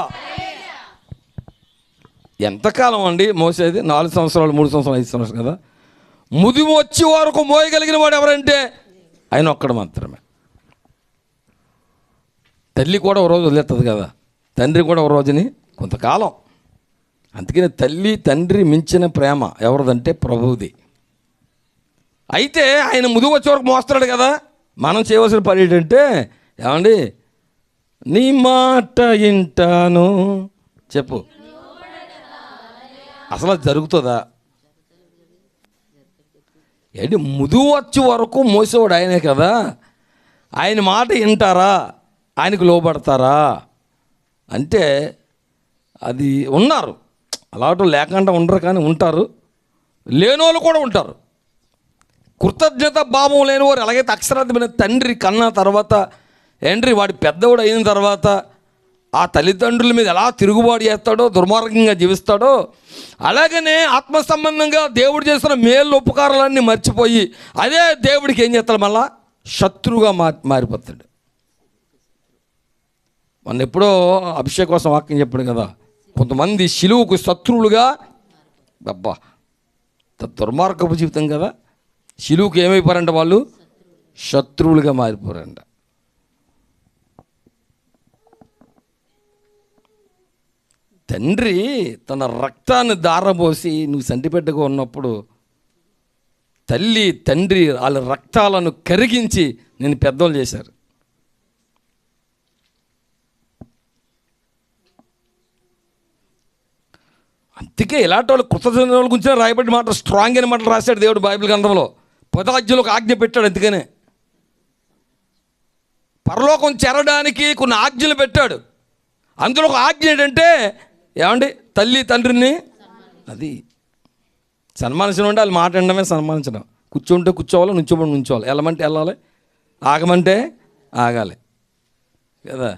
ఎంతకాలం అండి మోసేది? 4 సంవత్సరాలు, 3 సంవత్సరాలు, 5 సంవత్సరాలు కదా. ముదిమి వచ్చే వరకు మోయగలిగిన వాడు ఎవరంటే ఆయన ఒక్కడు మాత్రమే. తల్లి కూడా ఒక రోజు వదిలేస్తుంది కదా, తండ్రి కూడా ఒక రోజుని కొంతకాలం. అందుకని తల్లి తండ్రి మించిన ప్రేమ ఎవరిదంటే ప్రభువుది. అయితే ఆయన ముదుగు వచ్చే వరకు మోస్తున్నాడు కదా. మనం చేయవలసిన పని ఏంటంటే, ఏమండి, నీ మాట వింటాను చెప్పు. అసలు అది జరుగుతుందా? ఏంటి, ముదుగు వచ్చే వరకు మోసేవాడు ఆయనే కదా. ఆయన మాట వింటారా, ఆయనకు లోబడతారా అంటే అది ఉన్నారు. అలాంటి లేకుండా ఉండరు, కానీ ఉంటారు. లేనోళ్ళు కూడా ఉంటారు. కృతజ్ఞత భావం లేనివారు ఎలాగైతే అక్షరార్థమైన తండ్రి కన్నా తర్వాత ఏంటి వాడి పెద్దవాడు అయిన తర్వాత ఆ తల్లిదండ్రుల మీద ఎలా తిరుగుబాటు చేస్తాడో, దుర్మార్గంగా జీవిస్తాడో, అలాగనే ఆత్మ సంబంధంగా దేవుడు చేసిన మేలు ఉపకారాలన్నీ మర్చిపోయి అదే దేవుడికి ఏం చేస్తాడు, మళ్ళా శత్రువుగా మారిపోతాడు. మొన్న ఎప్పుడో అభిషేక్ కోసం వాక్యం చెప్పాడు కదా, కొంతమంది శిలువుకు శత్రువులుగా, అబ్బా దుర్మార్గపు జీవితం కదా. శిలువుకు ఏమైపోయారంట, వాళ్ళు శత్రువులుగా మారిపోయారంట. తండ్రి తన రక్తాన్ని దారబోసి నువ్వు సంటిపెట్టుగా ఉన్నప్పుడు తల్లి తండ్రి వాళ్ళ రక్తాలను కరిగించి నేను పెద్దోళ్ళు చేశారు. అందుకే ఇలాంటి వాళ్ళు కృతజ్ఞతల గురించి రాయబడి మాట, స్ట్రాంగ్ అయిన మాటలు రాశాడు దేవుడు బైబిల్ గ్రంథంలో. 10వ అధ్యాయంలో ఒక ఆజ్ఞ పెట్టాడు. అందుకనే పరలోకం చేరడానికి కొన్ని ఆజ్ఞలు పెట్టాడు. అందులో ఒక ఆజ్ఞ ఏంటంటే ఏమండి, తల్లి తండ్రిని అది సన్మానించడం అంటే వాళ్ళు మాట్లాడడమే సన్మానించడం. కూర్చుంటే కూర్చోవాలి, నుంచోమని నుంచోవాలి, వెళ్ళమంటే వెళ్ళాలి, ఆగమంటే ఆగాలి కదా.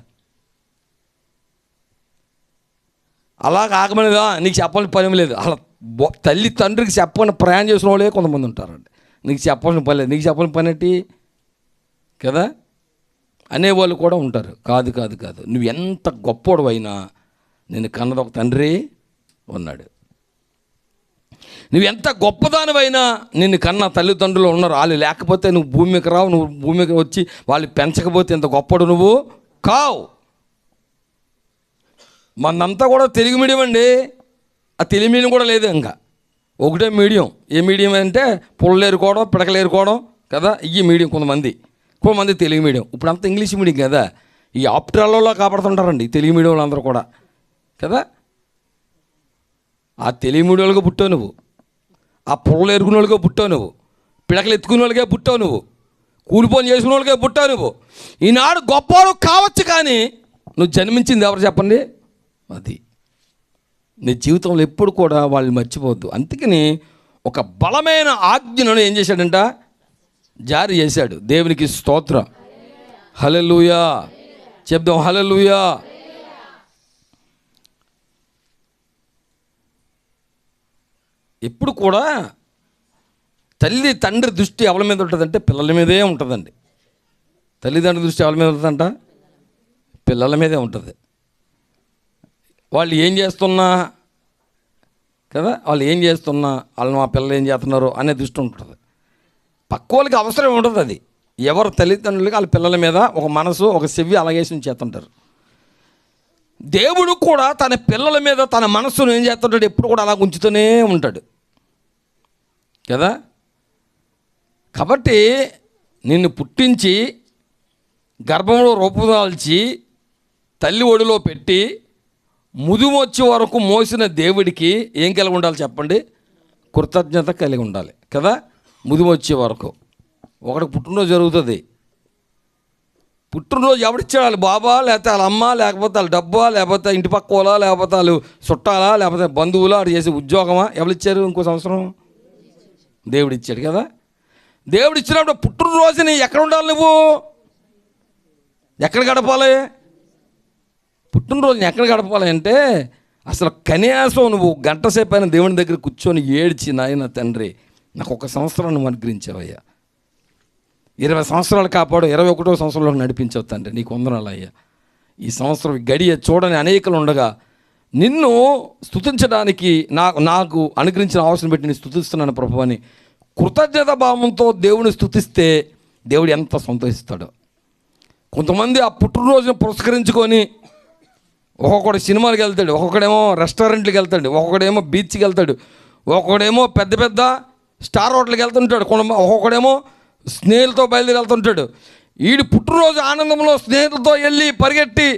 అలాగ ఆగమనిదా నీకు చెప్పాల్సిన పని లేదు. అలా తల్లి తండ్రికి చెప్పని ప్రయాణం చేసిన వాళ్ళే కొంతమంది ఉంటారండి. నీకు చెప్పాల్సిన పని లేదు, నీకు చెప్పాల్సిన పని ఏంటి కదా అనేవాళ్ళు కూడా ఉంటారు. కాదు కాదు కాదు, నువ్వు ఎంత గొప్పోడవైనా నేను కన్నది ఒక తండ్రి ఉన్నాడు. నువ్వు ఎంత గొప్పదానివైనా నిన్ను కన్న తల్లిదండ్రులు ఉన్నారు. వాళ్ళు లేకపోతే నువ్వు భూమికి రావు. నువ్వు భూమికి వచ్చి వాళ్ళు పెంచకపోతే ఎంత గొప్పడు నువ్వు కావు. మనంతా కూడా తెలుగు మీడియం అండి. ఆ తెలుగు మీడియం కూడా లేదు, ఇంకా ఒకటే మీడియం. ఏ మీడియం అంటే పుల్లలు ఏరుకోవడం, పిడకలు ఏరుకోవడం కదా, ఈ మీడియం. కొంతమంది తెలుగు మీడియం. ఇప్పుడు అంతా ఇంగ్లీష్ మీడియం కదా. ఈ ఆప్టర్లలో కాపాడుతుంటారండి ఈ తెలుగు మీడియం వాళ్ళందరూ కూడా కదా. ఆ తెలుగు మీడియం వాళ్ళగా పుట్టావు నువ్వు, ఆ పుల్లలు ఎరుకునే వాళ్ళగా పుట్టావు నువ్వు, పిడకలు ఎత్తుకునే వాళ్ళకే పుట్టావు నువ్వు, కూలిపోని చేసుకునే వాళ్ళకే పుట్టావు నువ్వు. ఈనాడు గొప్పవాడు కావచ్చు, కానీ నువ్వు జన్మించింది ఎవరు చెప్పండి? అది నీ జీవితంలో ఎప్పుడు కూడా వాళ్ళు మర్చిపోవద్దు. అందుకని ఒక బలమైన ఆజ్ఞను ఏం చేశాడంట? జారీ చేశాడు. దేవునికి స్తోత్రం. హల్లెలూయా చెప్దాం, హల్లెలూయా. ఎప్పుడు కూడా తల్లి తండ్రి దృష్టి ఎవరి మీద ఉంటుందంటే పిల్లల మీదే ఉంటుందండి. తల్లిదండ్రుల దృష్టి ఎవరి మీద ఉంటుందంట? పిల్లల మీదే ఉంటుంది. వాళ్ళు ఏం చేస్తున్నా కదా, వాళ్ళు ఏం చేస్తున్నా వాళ్ళు మా పిల్లలు ఏం చేస్తున్నారు అనే దృష్టి ఉంటుంది. పక్క వాళ్ళకి అవసరం ఉంటుంది. అది ఎవరు తల్లిదండ్రులకి వాళ్ళ పిల్లల మీద ఒక మనసు, ఒక చెవి అలాగేసి చేస్తుంటారు. దేవుడు కూడా తన పిల్లల మీద తన మనస్సును ఏం చేస్తుంటాడు? ఎప్పుడు కూడా అలా ఉంచుతూనే ఉంటాడు కదా. కాబట్టి నిన్ను పుట్టించి గర్భంలో రూపుదాల్చి తల్లి ఒడిలో పెట్టి ముదుము వచ్చే వరకు మోసిన దేవుడికి ఏం కలిగి ఉండాలి చెప్పండి? కృతజ్ఞత కలిగి ఉండాలి కదా. ముదుము వచ్చే వరకు ఒకడికి పుట్టినరోజు జరుగుతుంది. పుట్టినరోజు ఎవడిచ్చాడు? వాళ్ళు బాబా, లేకపోతే వాళ్ళ అమ్మ, లేకపోతే వాళ్ళ డబ్బా, లేకపోతే ఇంటి పక్క వాళ్ళ, లేకపోతే వాళ్ళు చుట్టాలా, లేకపోతే బంధువులా, అటు చేసే ఉద్యోగమా? ఎవరిచ్చారు? ఇంకో సంవత్సరం దేవుడు ఇచ్చాడు కదా. దేవుడు ఇచ్చినప్పుడు పుట్టినరోజుని ఎక్కడ ఉండాలి? నువ్వు ఎక్కడ గడపాలి? పుట్టినరోజుని ఎక్కడ గడపాలి అంటే అసలు కనీసం నువ్వు గంట సేపు అయిన దేవుని దగ్గర కూర్చొని ఏడ్చి, నాయన తండ్రి నాకు ఒక సంవత్సరం నువ్వు అనుగ్రహించావయ్యా, 20 సంవత్సరాలు కాపాడు, 21వ సంవత్సరంలో నడిపించవు తండ్రి, నీకు వందనాలు అయ్యా. ఈ సంవత్సరం గడియ చూడని అనేకలు ఉండగా నిన్ను స్తుతించడానికి నాకు అనుగ్రహించిన అవసరం పెట్టి నేను స్తుతిస్తున్నాను ప్రభు అని కృతజ్ఞత భావంతో దేవుని స్తుతిస్తే దేవుడు ఎంత సంతోషిస్తాడో. కొంతమంది ఆ పుట్టినరోజును పురస్కరించుకొని ఒక్కొక్కడు సినిమాలకు వెళ్తాడు, ఒక్కొక్కడేమో రెస్టారెంట్కి వెళ్తాడు, ఒక్కొక్కడేమో బీచ్కి వెళ్తాడు, ఒక్కొక్కడేమో పెద్ద పెద్ద స్టార్ హోటల్కి వెళ్తుంటాడు, ఒక్కొక్కడేమో స్నేహితులతో బయలుదేరి వెళ్తుంటాడు. వీడి పుట్టినరోజు ఆనందంలో స్నేహితులతో వెళ్ళి పరిగెట్టి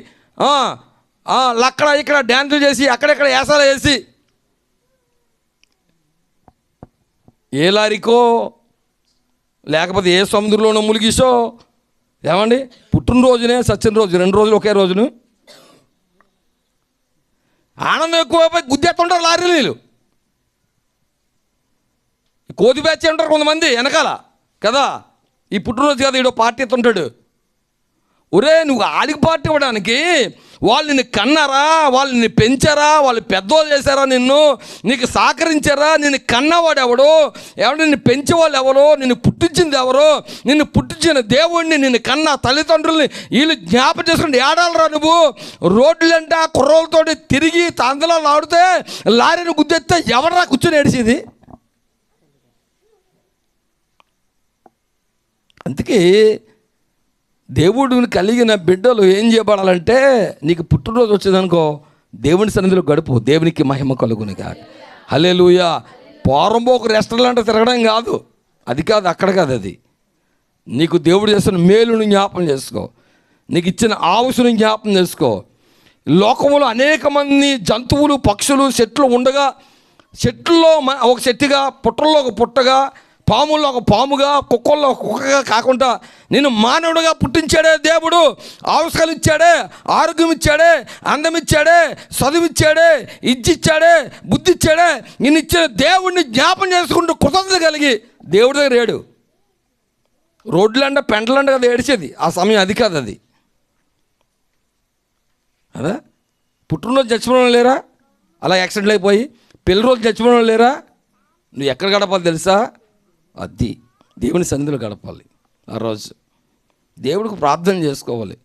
అక్కడ ఇక్కడ డ్యాన్సులు చేసి అక్కడెక్కడ ఏసాలు వేసి ఏ లారీకో లేకపోతే ఏ సముద్రంలోనో ములిగిసో ఏమండి పుట్టినరోజునే సచ్చిన రోజు 2 రోజులు ఒకే రోజును ఆనందం ఎక్కువైపోయి గుద్దెత్తుంటారు లారీలు. వీళ్ళు కోతి బ్యాచ్ ఉంటారు కొంతమంది వెనకాల కదా. ఈ పుట్టినరోజు కదా ఈడో పార్టీ ఎత్తుంటాడు. ఒరే నువ్వు ఆడికి పార్టీ ఇవ్వడానికి వాళ్ళు నిన్ను కన్నారా, వాళ్ళు నిన్ను పెంచారా, వాళ్ళు పెద్దోళ్ళు చేశారా, నీకు సహకరించారా? నిన్ను కన్నవాడు ఎవడు? నిన్ను పెంచేవాళ్ళు ఎవరు? నిన్ను పుట్టించింది ఎవరు? నిన్ను పుట్టించిన దేవుడిని, నిన్ను కన్న తల్లిదండ్రుల్ని వీళ్ళు జ్ఞాపకం చేసుకుని ఏడాలరా నువ్వు? రోడ్లంటే ఆ కుర్రోళ్ళతో తిరిగి తందలాలు ఆడితే లారీని గుద్దెత్తే ఎవడరా కూర్చొని ఏడిచేది? అందుకే దేవుడిని కలిగిన బిడ్డలు ఏం చేయబడాలంటే నీకు పుట్టినరోజు వచ్చిందనుకో దేవుని సన్నిధిలో గడుపు, దేవునికి మహిమ కలుగునుగా. హల్లెలూయా. పోరంబోకు రెస్టారెంట్ తిరగడం కాదు, అది కాదు, అక్కడ కాదు. అది నీకు దేవుడు చేస్తున్న మేలుని జ్ఞాపం చేసుకో, నీకు ఇచ్చిన ఆవుసుని జ్ఞాపం చేసుకో. లోకంలో అనేక మంది జంతువులు, పక్షులు, చెట్లు ఉండగా చెట్లలో ఒక చెట్టుగా, పుట్టల్లో ఒక పుట్టగా, పాముల్లో ఒక పాముగా, కుక్కల్లో ఒక కుక్కగా కాకుండా నేను మానవుడిగా పుట్టించాడే దేవుడు. ఆవస్కాలు ఇచ్చాడే, ఆరోగ్యం ఇచ్చాడే, అందం ఇచ్చాడే, చదువు ఇచ్చాడే, ఇచ్చిచ్చాడే, బుద్ధి ఇచ్చాడే. నేను ఇచ్చిన దేవుడిని జ్ఞాపం చేసుకుంటూ కృతజ్ఞత కలిగి దేవుడి దగ్గర ఏడు. రోడ్లంట పెంటలంట కదా ఏడిచేది, ఆ సమయం అది కాదు. అది అదా పుట్టినరోజు చచ్చిపోవడం లేరా, అలా యాక్సిడెంట్లు అయిపోయి పెళ్లి రోజు చచ్చిపోవడం లేరా. నువ్వు ఎక్కడ గడపాలి తెలుసా? అది దేవుని సన్నిధిలో గడపాలి. ఆ రోజు దేవుడికి ప్రార్థన చేసుకోవాలి.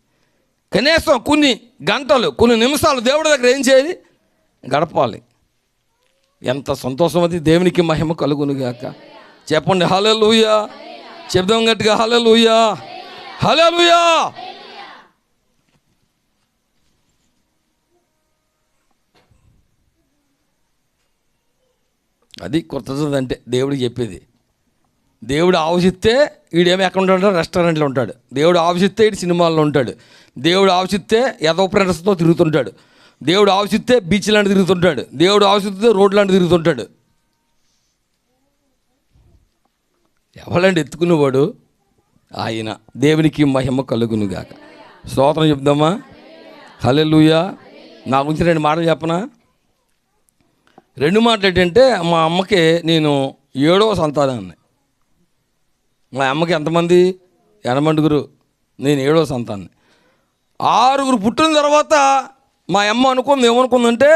కనీసం కొన్ని గంటలు, కొన్ని నిమిషాలు దేవుడి దగ్గర ఏం చేయాలి? గడపాలి. ఎంత సంతోషం అది. దేవునికి మహిమ కలుగునుగాక. చెప్పండి హల్లెలూయా. చెప్దాం గట్టిగా హల్లెలూయా, హల్లెలూయా. అది కృతజ్ఞత అంటే దేవుడికి చెప్పేది. దేవుడు ఆవసిస్తే వీడేమో ఎక్కడ ఉంటాడు? రెస్టారెంట్లో ఉంటాడు. దేవుడు ఆవసిస్తే వీడు సినిమాల్లో ఉంటాడు. దేవుడు ఆవసిస్తే ఏదో ఫ్రెండ్స్తో తిరుగుతుంటాడు. దేవుడు ఆవసిస్తే బీచ్ లాంటి తిరుగుతుంటాడు. దేవుడు ఆవసిస్తే రోడ్ లాంటి తిరుగుతుంటాడు. ఎవరండి ఎత్తుకునేవాడు? ఆయన. దేవునికి మహిమ కలుగునుగాక. స్తోత్రం చెప్దామా? హల్లెలూయా. నా గురించి 2 మాటలు చెప్పనా? 2 మాటలు ఏంటంటే, మా అమ్మకి నేను 7వ సంతానాన్ని. మా అమ్మకి ఎంతమంది? 8 నేను 7వ సంతానాన్ని. 6 పుట్టిన తర్వాత మా అమ్మ అనుకుంది, ఏమనుకుందంటే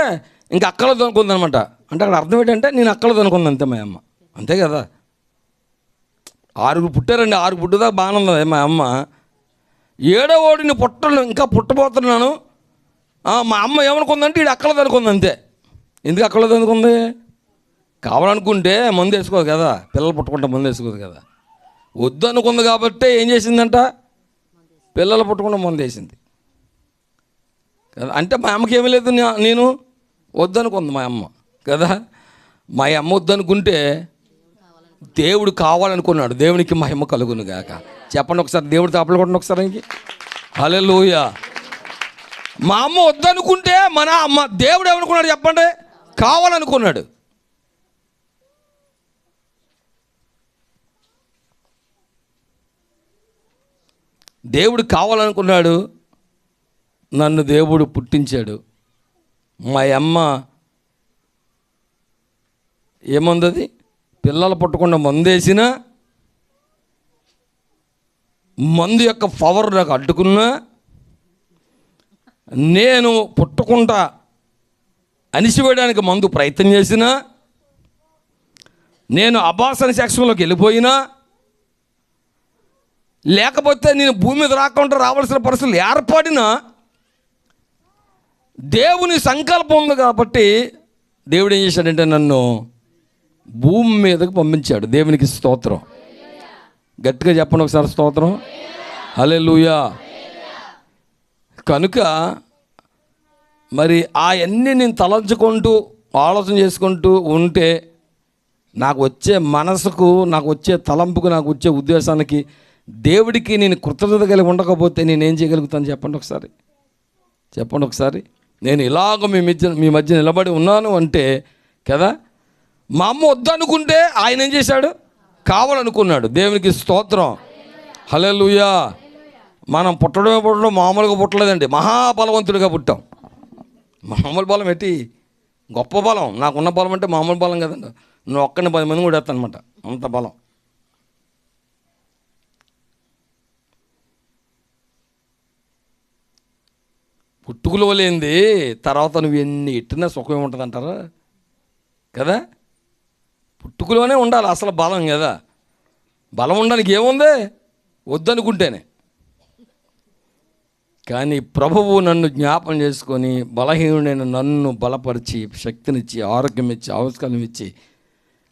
ఇంక అక్కలది అనుకుంది అనమాట. అంటే అక్కడ అర్థం ఏంటంటే నేను అక్కలది అనుకుంది అంతే మా అమ్మ. అంతే కదా. 6 పుట్టారండి. 6 పుట్టుదాకా బాగానే ఉంది మా అమ్మ. 7వ వాడిని ఇంకా పుట్టబోతున్నాను. మా అమ్మ ఏమనుకుందంటే వీడు అక్కలది అనుకుంది అంతే. ఎందుకు అక్కలది అనుకుంది? కావాలనుకుంటే మందు వేసుకోదు కదా, పిల్లలు పుట్టుకుంటే మందు వేసుకోదు కదా. వద్దు అనుకుంది కాబట్టి ఏం చేసిందంట? పిల్లలు పుట్టకుండా మందు వేసింది కదా. అంటే మా అమ్మకి ఏమీ లేదు, నేను వద్దనుకుంది మా అమ్మ కదా. మా అమ్మ వద్దనుకుంటే దేవుడు కావాలనుకున్నాడు. దేవునికి మహిమ కలుగును గాక. చెప్పండి ఒకసారి, దేవుడు తాపలు కొట్టండి ఒకసారి. హల్లెలూయా. మా అమ్మ వద్దనుకుంటే అమ్మ దేవుడు ఏమనుకున్నాడు చెప్పండి? కావాలనుకున్నాడు. దేవుడు కావాలనుకున్నాడు. నన్ను దేవుడు పుట్టించాడు. మా అమ్మ ఏముంది? పిల్లలు పుట్టకుండా మందేసిన మందు యొక్క పవర్ నాకు అడ్డుకున్నా, నేను పుట్టకుండా అణిసివేయడానికి మందు ప్రయత్నం చేసినా, నేను అబాసన సెక్షన్లోకి వెళ్ళిపోయినా, లేకపోతే నేను భూమి మీద రాకుండా రావాల్సిన పరిస్థితులు ఏర్పడినా, దేవుని సంకల్పం ఉంది కాబట్టి దేవుడు ఏం చేశాడంటే నన్ను భూమి మీదకు పంపించాడు. దేవునికి స్తోత్రం. గట్టిగా చెప్పండి ఒకసారి స్తోత్రం. హల్లెలూయా. కనుక మరి అవన్నీ నేను తలంచుకుంటూ ఆలోచన చేసుకుంటూ ఉంటే నాకు వచ్చే మనసుకు, నాకు వచ్చే తలంపుకు, నాకు వచ్చే ఉద్దేశానికి దేవుడికి నేను కృతజ్ఞత కలిగి ఉండకపోతే నేనేం చేయగలుగుతాను చెప్పండి ఒకసారి. చెప్పండి ఒకసారి. నేను ఇలాగ మీ మధ్య నిలబడి ఉన్నాను అంటే కదా, మా అమ్మ వద్దనుకుంటే ఆయన ఏం చేశాడు? కావాలనుకున్నాడు. దేవునికి స్తోత్రం. హల్లెలూయా. మనం పుట్టడం మామూలుగా పుట్టలేదండి, మహాబలవంతుడిగా పుట్టాం. మామూలు బలం ఏంటి? గొప్ప బలం. నాకున్న బలం అంటే మామూలు బలం కదండి. నువ్వు ఒక్కడిని 10 మంది కూడా వేస్తాను అనమాట, అంత బలం. పుట్టుకలో లేనిది తర్వాత నువ్వు ఎన్ని ఎట్టినా సుఖం ఏముంటుంది అంటారా కదా. పుట్టుకలోనే ఉండాలి అసలు బలం కదా. బలం ఉండడానికి ఏముంది? వద్దనుకుంటేనే. కానీ ప్రభువు నన్ను జ్ఞాపం చేసుకొని బలహీనుడైన నన్ను బలపరిచి, శక్తినిచ్చి, ఆరోగ్యం ఇచ్చి, ఆవిష్కారం ఇచ్చి,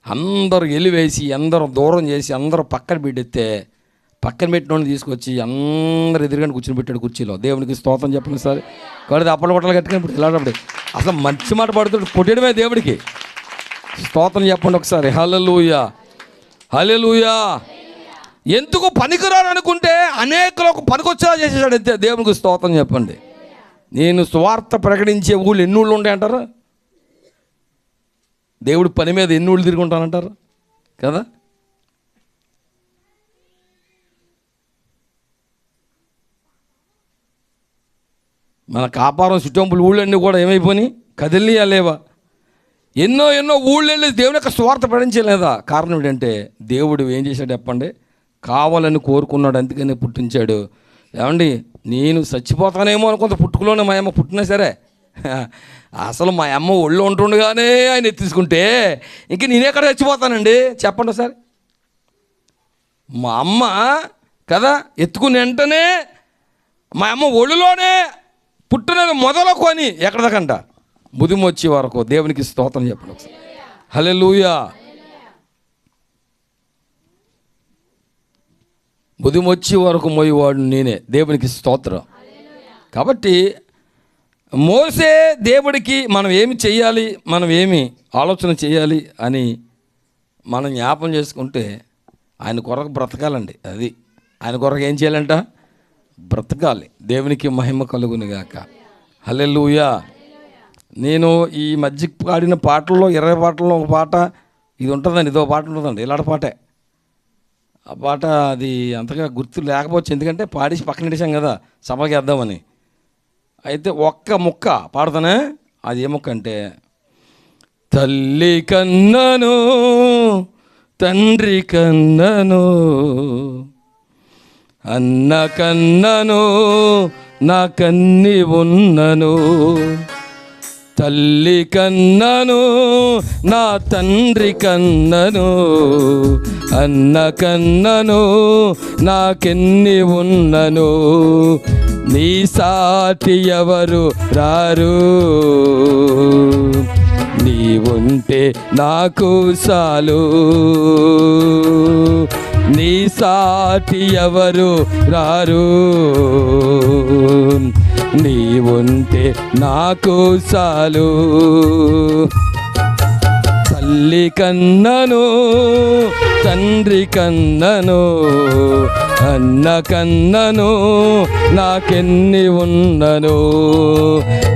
అందరూ ఎలివేసి, అందరూ దూరం చేసి, అందరూ పక్కన పెట్టిన తీసుకొచ్చి అందరు ఎదురుగానే కూర్చుని పెట్టాడు కుర్చీలో. దేవునికి స్తోత్రం చెప్పండి సార్. కాబట్టి అప్పటి కొట్టలు కట్టుకుని ఇప్పుడు ఇలాంటప్పుడు అసలు మంచి మాట పడుతుంది, కొట్టడమే దేవుడికి. స్తోత్రం చెప్పండి ఒకసారి. హల్లెలూయా, హల్లెలూయా. ఎందుకు పనికిరాను అనుకుంటే అనేకులకు పనికొచ్చేలా చేసేసాడు అంతే. దేవునికి స్తోత్రం చెప్పండి. నేను స్వార్థ ప్రకటించే ఊళ్ళు ఎన్ని ఊళ్ళు ఉంటాయంటారు? దేవుడు పని మీద ఎన్ని ఊళ్ళు తిరిగి ఉంటానంటారు కదా. మన కాపారం చుట్టంపులు ఊళ్ళన్నీ కూడా ఏమైపోయినాయి, కదిలియా లేవా? ఎన్నో ఊళ్ళు వెళ్ళి దేవుని యొక్క స్వార్థ ప్రకటించలేదా? కారణం ఏంటంటే దేవుడు ఏం చేశాడు చెప్పండి, కావాలని కోరుకున్నాడు, అందుకనే పుట్టించాడు. ఏమండి, నేను చచ్చిపోతానేమో అనుకుంత పుట్టుకలోనే మా అమ్మ పుట్టినా సరే, అసలు మా అమ్మ ఒళ్ళు ఉంటుండగానే ఆయన ఎత్తిసుకుంటే ఇంక నేనెక్కడ చచ్చిపోతానండి చెప్పండి ఒకసారి. మా అమ్మ కదా ఎత్తుకుని వెంటనే మా అమ్మ ఒళ్ళులోనే పుట్టినది మొదలుకొని ఎక్కడ దాకంట ముదిమి వచ్చే వరకు దేవునికి స్తోత్రం చెప్పండి ఒకసారి. హల్లెలూయా. ముదిమి వచ్చే వరకు మోయేవాడు నేనే, దేవునికి స్తోత్రం. కాబట్టి మోసే దేవుడికి మనం ఏమి చెయ్యాలి, మనం ఏమి ఆలోచన చేయాలి అని మనం జ్ఞాపం చేసుకుంటే ఆయన కొరకు బ్రతకాలండి. అది ఆయన కొరకు ఏం చేయాలంట, బ్రతకాలి. దేవునికి మహిమ కలుగునుగాక. హల్లెలూయా. నేను ఈ మధ్య పాడిన పాటల్లో 20 పాటల్లో ఒక పాట ఇది ఉంటుందండి, ఇదో పాట ఉంటుందండి, ఇలాంటి పాటే. ఆ పాట అది అంతగా గుర్తు లేకపోవచ్చు, ఎందుకంటే పాడేసి పక్కన నడిచాం కదా సభకి వేద్దామని. అయితే ఒక్క ముక్క పాడతానే. అది ఏ ముక్క అంటే, తల్లి కన్నను తండ్రి కన్నను అన్న కన్నను నా కన్ని ఉన్నను, తల్లి కన్నను నా తండ్రి కన్నను అన్న కన్నను నాకెన్ని ఉన్నను, నీ సాటి ఎవరు రారు, నీవుంటే నాకు చాలు, నీ సాటి ఎవరు రారు, నీవుంటే నాకు చాలు. తల్లి కన్నను తండ్రి కన్నను అన్న కన్నను నాకెన్ని ఉన్నను,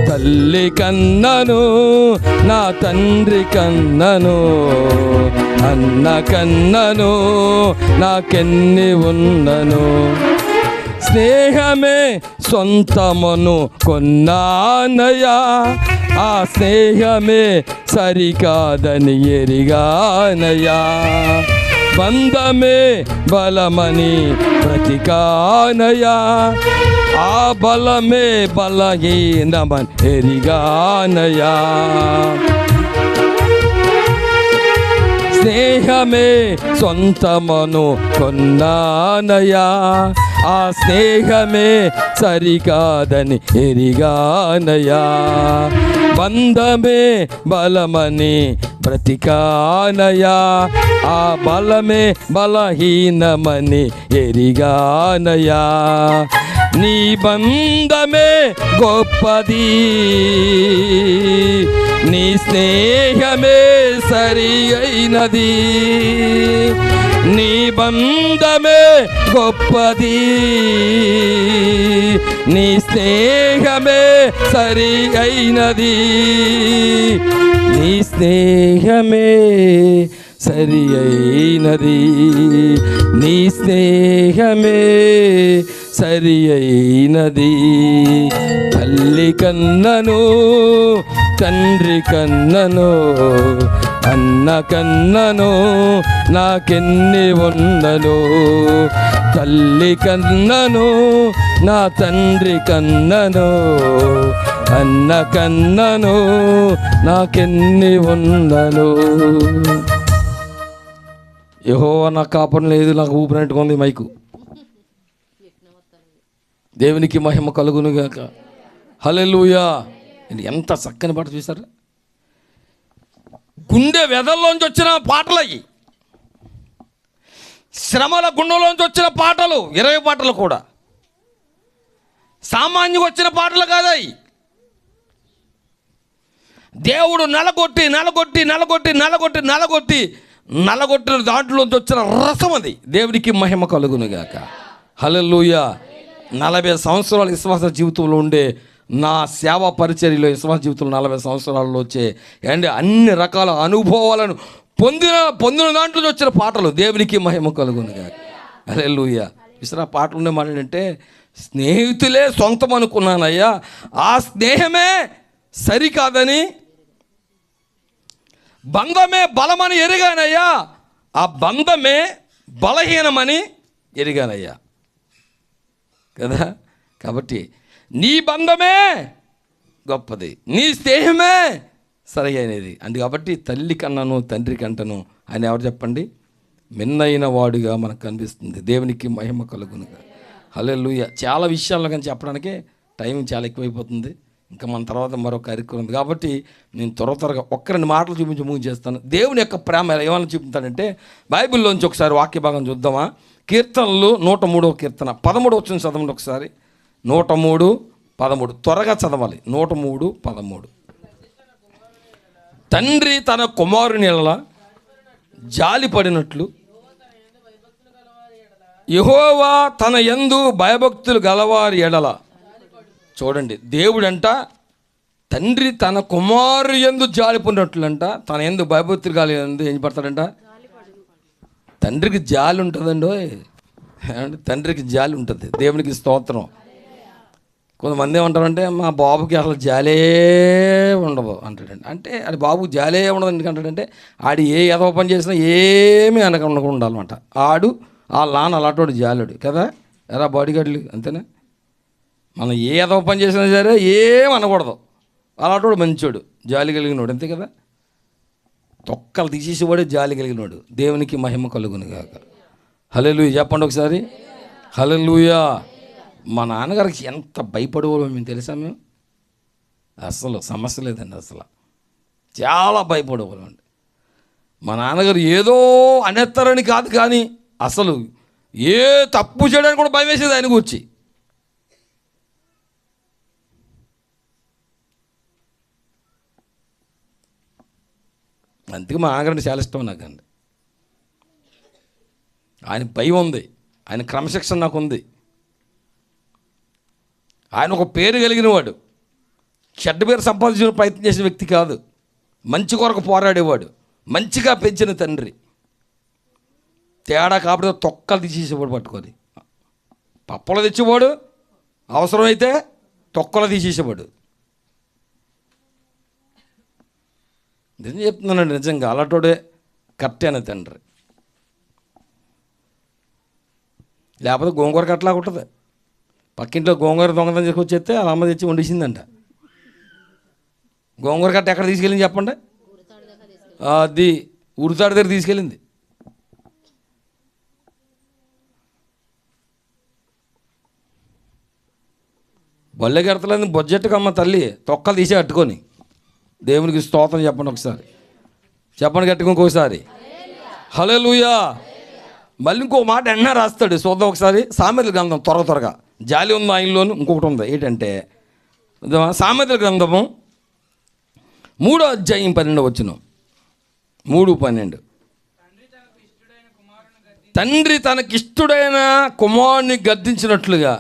తల్లి కన్నను నా తండ్రి కన్నను అన్న కన్నను నాకెన్ని ఉన్నను, స్నేహమే సొంతమును కొన్నానయా, ఆ స్నేహమే సరికాదని ఎరిగానయా, బంధమే బలమని బ్రతికానయా, ఆ బలమే బలహీనమని ఎరిగానయా, స్నేహమే సొంతమును కొన్నానయా, ఆ స్నేహమే సరికాదని ఎరిగానయా, బంధమే బలమని బ్రతికానయా, ఆ బలమే బలహీనమని ఎరిగానయా, నీ బంధమే గొప్పది, నీ స్నేహమే సరి అయినది, నీ బంధమే గొప్పది, నీ స్నేహమే సరి అయినది, నీ స్నేహమే సరి అయినది, నీ స్నేహమే సరి అయినది, తల్లి కన్నను తండ్రి కన్నను అన్న కన్నను నాకెన్ని ఉన్నను, తల్లి కన్నను నా తండ్రి కన్నను అన్న కన్నను నాకెన్ని ఉన్నను. యెహోవా నా కాపడం లేదు, నాకు ఊపినట్టుకుంది మైకు. దేవునికి మహిమ కలుగునుగాక. హల్లెలూయా. ఎంత చక్కని పాట చూసారు. గుండె వెదల్లోంచి వచ్చిన పాటలు అయ్యి, శ్రమల గుండెలోంచి వచ్చిన పాటలు 20 పాటలు కూడా సామాన్యంగా వచ్చిన పాటలు కాదాయి. దేవుడు నలగొట్టి నలగొట్టి నలగొట్టి నలగొట్టి నలగొట్టి నలగొట్టిన దాంట్లోంచి వచ్చిన రసం అది. దేవునికి మహిమ కలుగునుగాక. హల్లెలూయా. 40 సంవత్సరాల విశ్వాస జీవితంలో ఉండే నా సేవా పరిచర్యలో విశ్వాస జీవితంలో 40 సంవత్సరాల్లో వచ్చే అండ్ అన్ని రకాల అనుభవాలను పొందిన దాంట్లో వచ్చిన పాటలు. దేవునికి మహిమ కలుగునుగాక. హల్లెలూయా. విశ్రా పాటలు ఉండే మాట ఏంటంటే, స్నేహితులే సొంతం అనుకున్నానయ్యా, ఆ స్నేహమే సరికాదని, బంధమే బలమని ఎరిగానయ్యా, ఆ బంధమే బలహీనమని ఎరిగానయ్యా కదా. కాబట్టి నీ బంధమే గొప్పది, నీ స్నేహమే సరైనది అండి. కాబట్టి తల్లి కన్నను తండ్రి కంటను అని ఎవరు చెప్పండి? మిన్నైన వాడుగా మనకు కనిపిస్తుంది. దేవునికి మహిమ కలుగునుగా. హల్లెలూయా. చాలా విషయాల్లో కానీ చెప్పడానికి టైం చాలా ఎక్కువైపోతుంది. ఇంకా మన తర్వాత మరో కార్యక్రమం ఉంది కాబట్టి నేను త్వరగా ఒక్క 2 మాటలు చూపించి మూవ్ చేస్తాను. దేవుని యొక్క ప్రేమ ఏమైనా చూపుతాడంటే బైబిల్లోంచి ఒకసారి వాక్య భాగం చూద్దామా? కీర్తనలు 103వ కీర్తన 13 వచ్చిన చదవండి ఒకసారి. 103:13 త్వరగా చదవాలి. 103:13 తండ్రి తన కుమారుని ఎడల జాలిపడినట్లు యెహోవా తన యందు భయభక్తులు గలవారి ఎడల. చూడండి, దేవుడంట తండ్రి తన కుమారు యందు జాలిపడినట్లంట, తన యందు భయభక్తులు గల యందు ఏం పడతాడంట? తండ్రికి జాలి ఉంటుందండి. తండ్రికి జాలి ఉంటుంది. దేవునికి స్తోత్రం. కొంతమంది ఏమంటారంటే మా బాబుకి అసలు జాలే ఉండదు అంటాడండి. అంటే అది బాబుకి జాలే ఉండదు ఎందుకంటాడంటే ఆడు ఏ ఎదవ పని చేసినా ఏమీ అనకుండా ఉండాలన్నమాట. ఆడు ఆ నాన్న అలాంటి జాలుడు కదా. ఎలా బాడీగార్డులు అంతేనా? మనం ఏ ఎదవ పని చేసినా సరే ఏం అనకూడదు. అలాంటి మంచోడు, జాలి కలిగినోడు, అంతే కదా. తొక్కలు తీసేసేవాడే జాలి కలిగినోడు. దేవునికి మహిమ కలుగును గాక. హల్లెలూయా చెప్పండి ఒకసారి. హల్లెలూయా. మా నాన్నగారికి ఎంత భయపడేవాళ్ళం మేము తెలుసా? మేము అసలు సమస్య లేదండి, అసలు చాలా భయపడేవాళ్ళం అండి. మా నాన్నగారు ఏదో అనేస్తారని కాదు, కానీ అసలు ఏ తప్పు చేయడానికి కూడా భయం వేసేది ఆయన గురించి. అందుకే మా నాన్నగారంటే చాలా ఇష్టం నాకండి. ఆయన భయం ఉంది, ఆయన క్రమశిక్షణ నాకు ఉంది. ఆయన ఒక పేరు కలిగిన వాడు, చెడ్డ పేరు సంపాదించిన ప్రయత్నం చేసిన వ్యక్తి కాదు. మంచి కొరకు పోరాడేవాడు, మంచిగా పెంచిన తండ్రి. తేడా కాబట్టి తొక్కలు తీసేసేవాడు పట్టుకొని. పప్పలు తెచ్చేవాడు, అవసరమైతే తొక్కలు తీసేసేవాడు. నిజం చెప్తున్నానండి, నిజంగా అలాంటోడే కరెక్ట్ అయిన తండ్రి. లేకపోతే గోంగూర కట్టలాగా ఉంటుంది. పక్కింట్లో గోంగూర దొంగతనం చేసుకొచ్చేస్తే అలా అమ్మ తెచ్చి వండేసిందంట. గోంగూర కట్ట ఎక్కడ తీసుకెళ్ళింది చెప్పండి? అది ఉరుతాడు దగ్గర తీసుకెళ్ళింది. బొల్లె కడతలేదు బొజ్జెట్టుకు అమ్మ తల్లి తొక్కలు తీసే కట్టుకొని. దేవునికి స్తోత్రం చెప్పండి ఒకసారి. చెప్పండి గట్టుకు ఇంకోసారి. హల్లెలూయా. మళ్ళీ ఇంకో మాట ఎన్న రాస్తాడు, చూద్దాం ఒకసారి. సామెతల గ్రంథం త్వరగా జాలి ఉంది ఆయనలోను. ఇంకొకటి ఉంది ఏంటంటే సామెతల గ్రంథము 3వ అధ్యాయం 12వ వచనం. 3:12 తండ్రి తనకిష్టుడైన కుమారుని గద్దించినట్లుగా.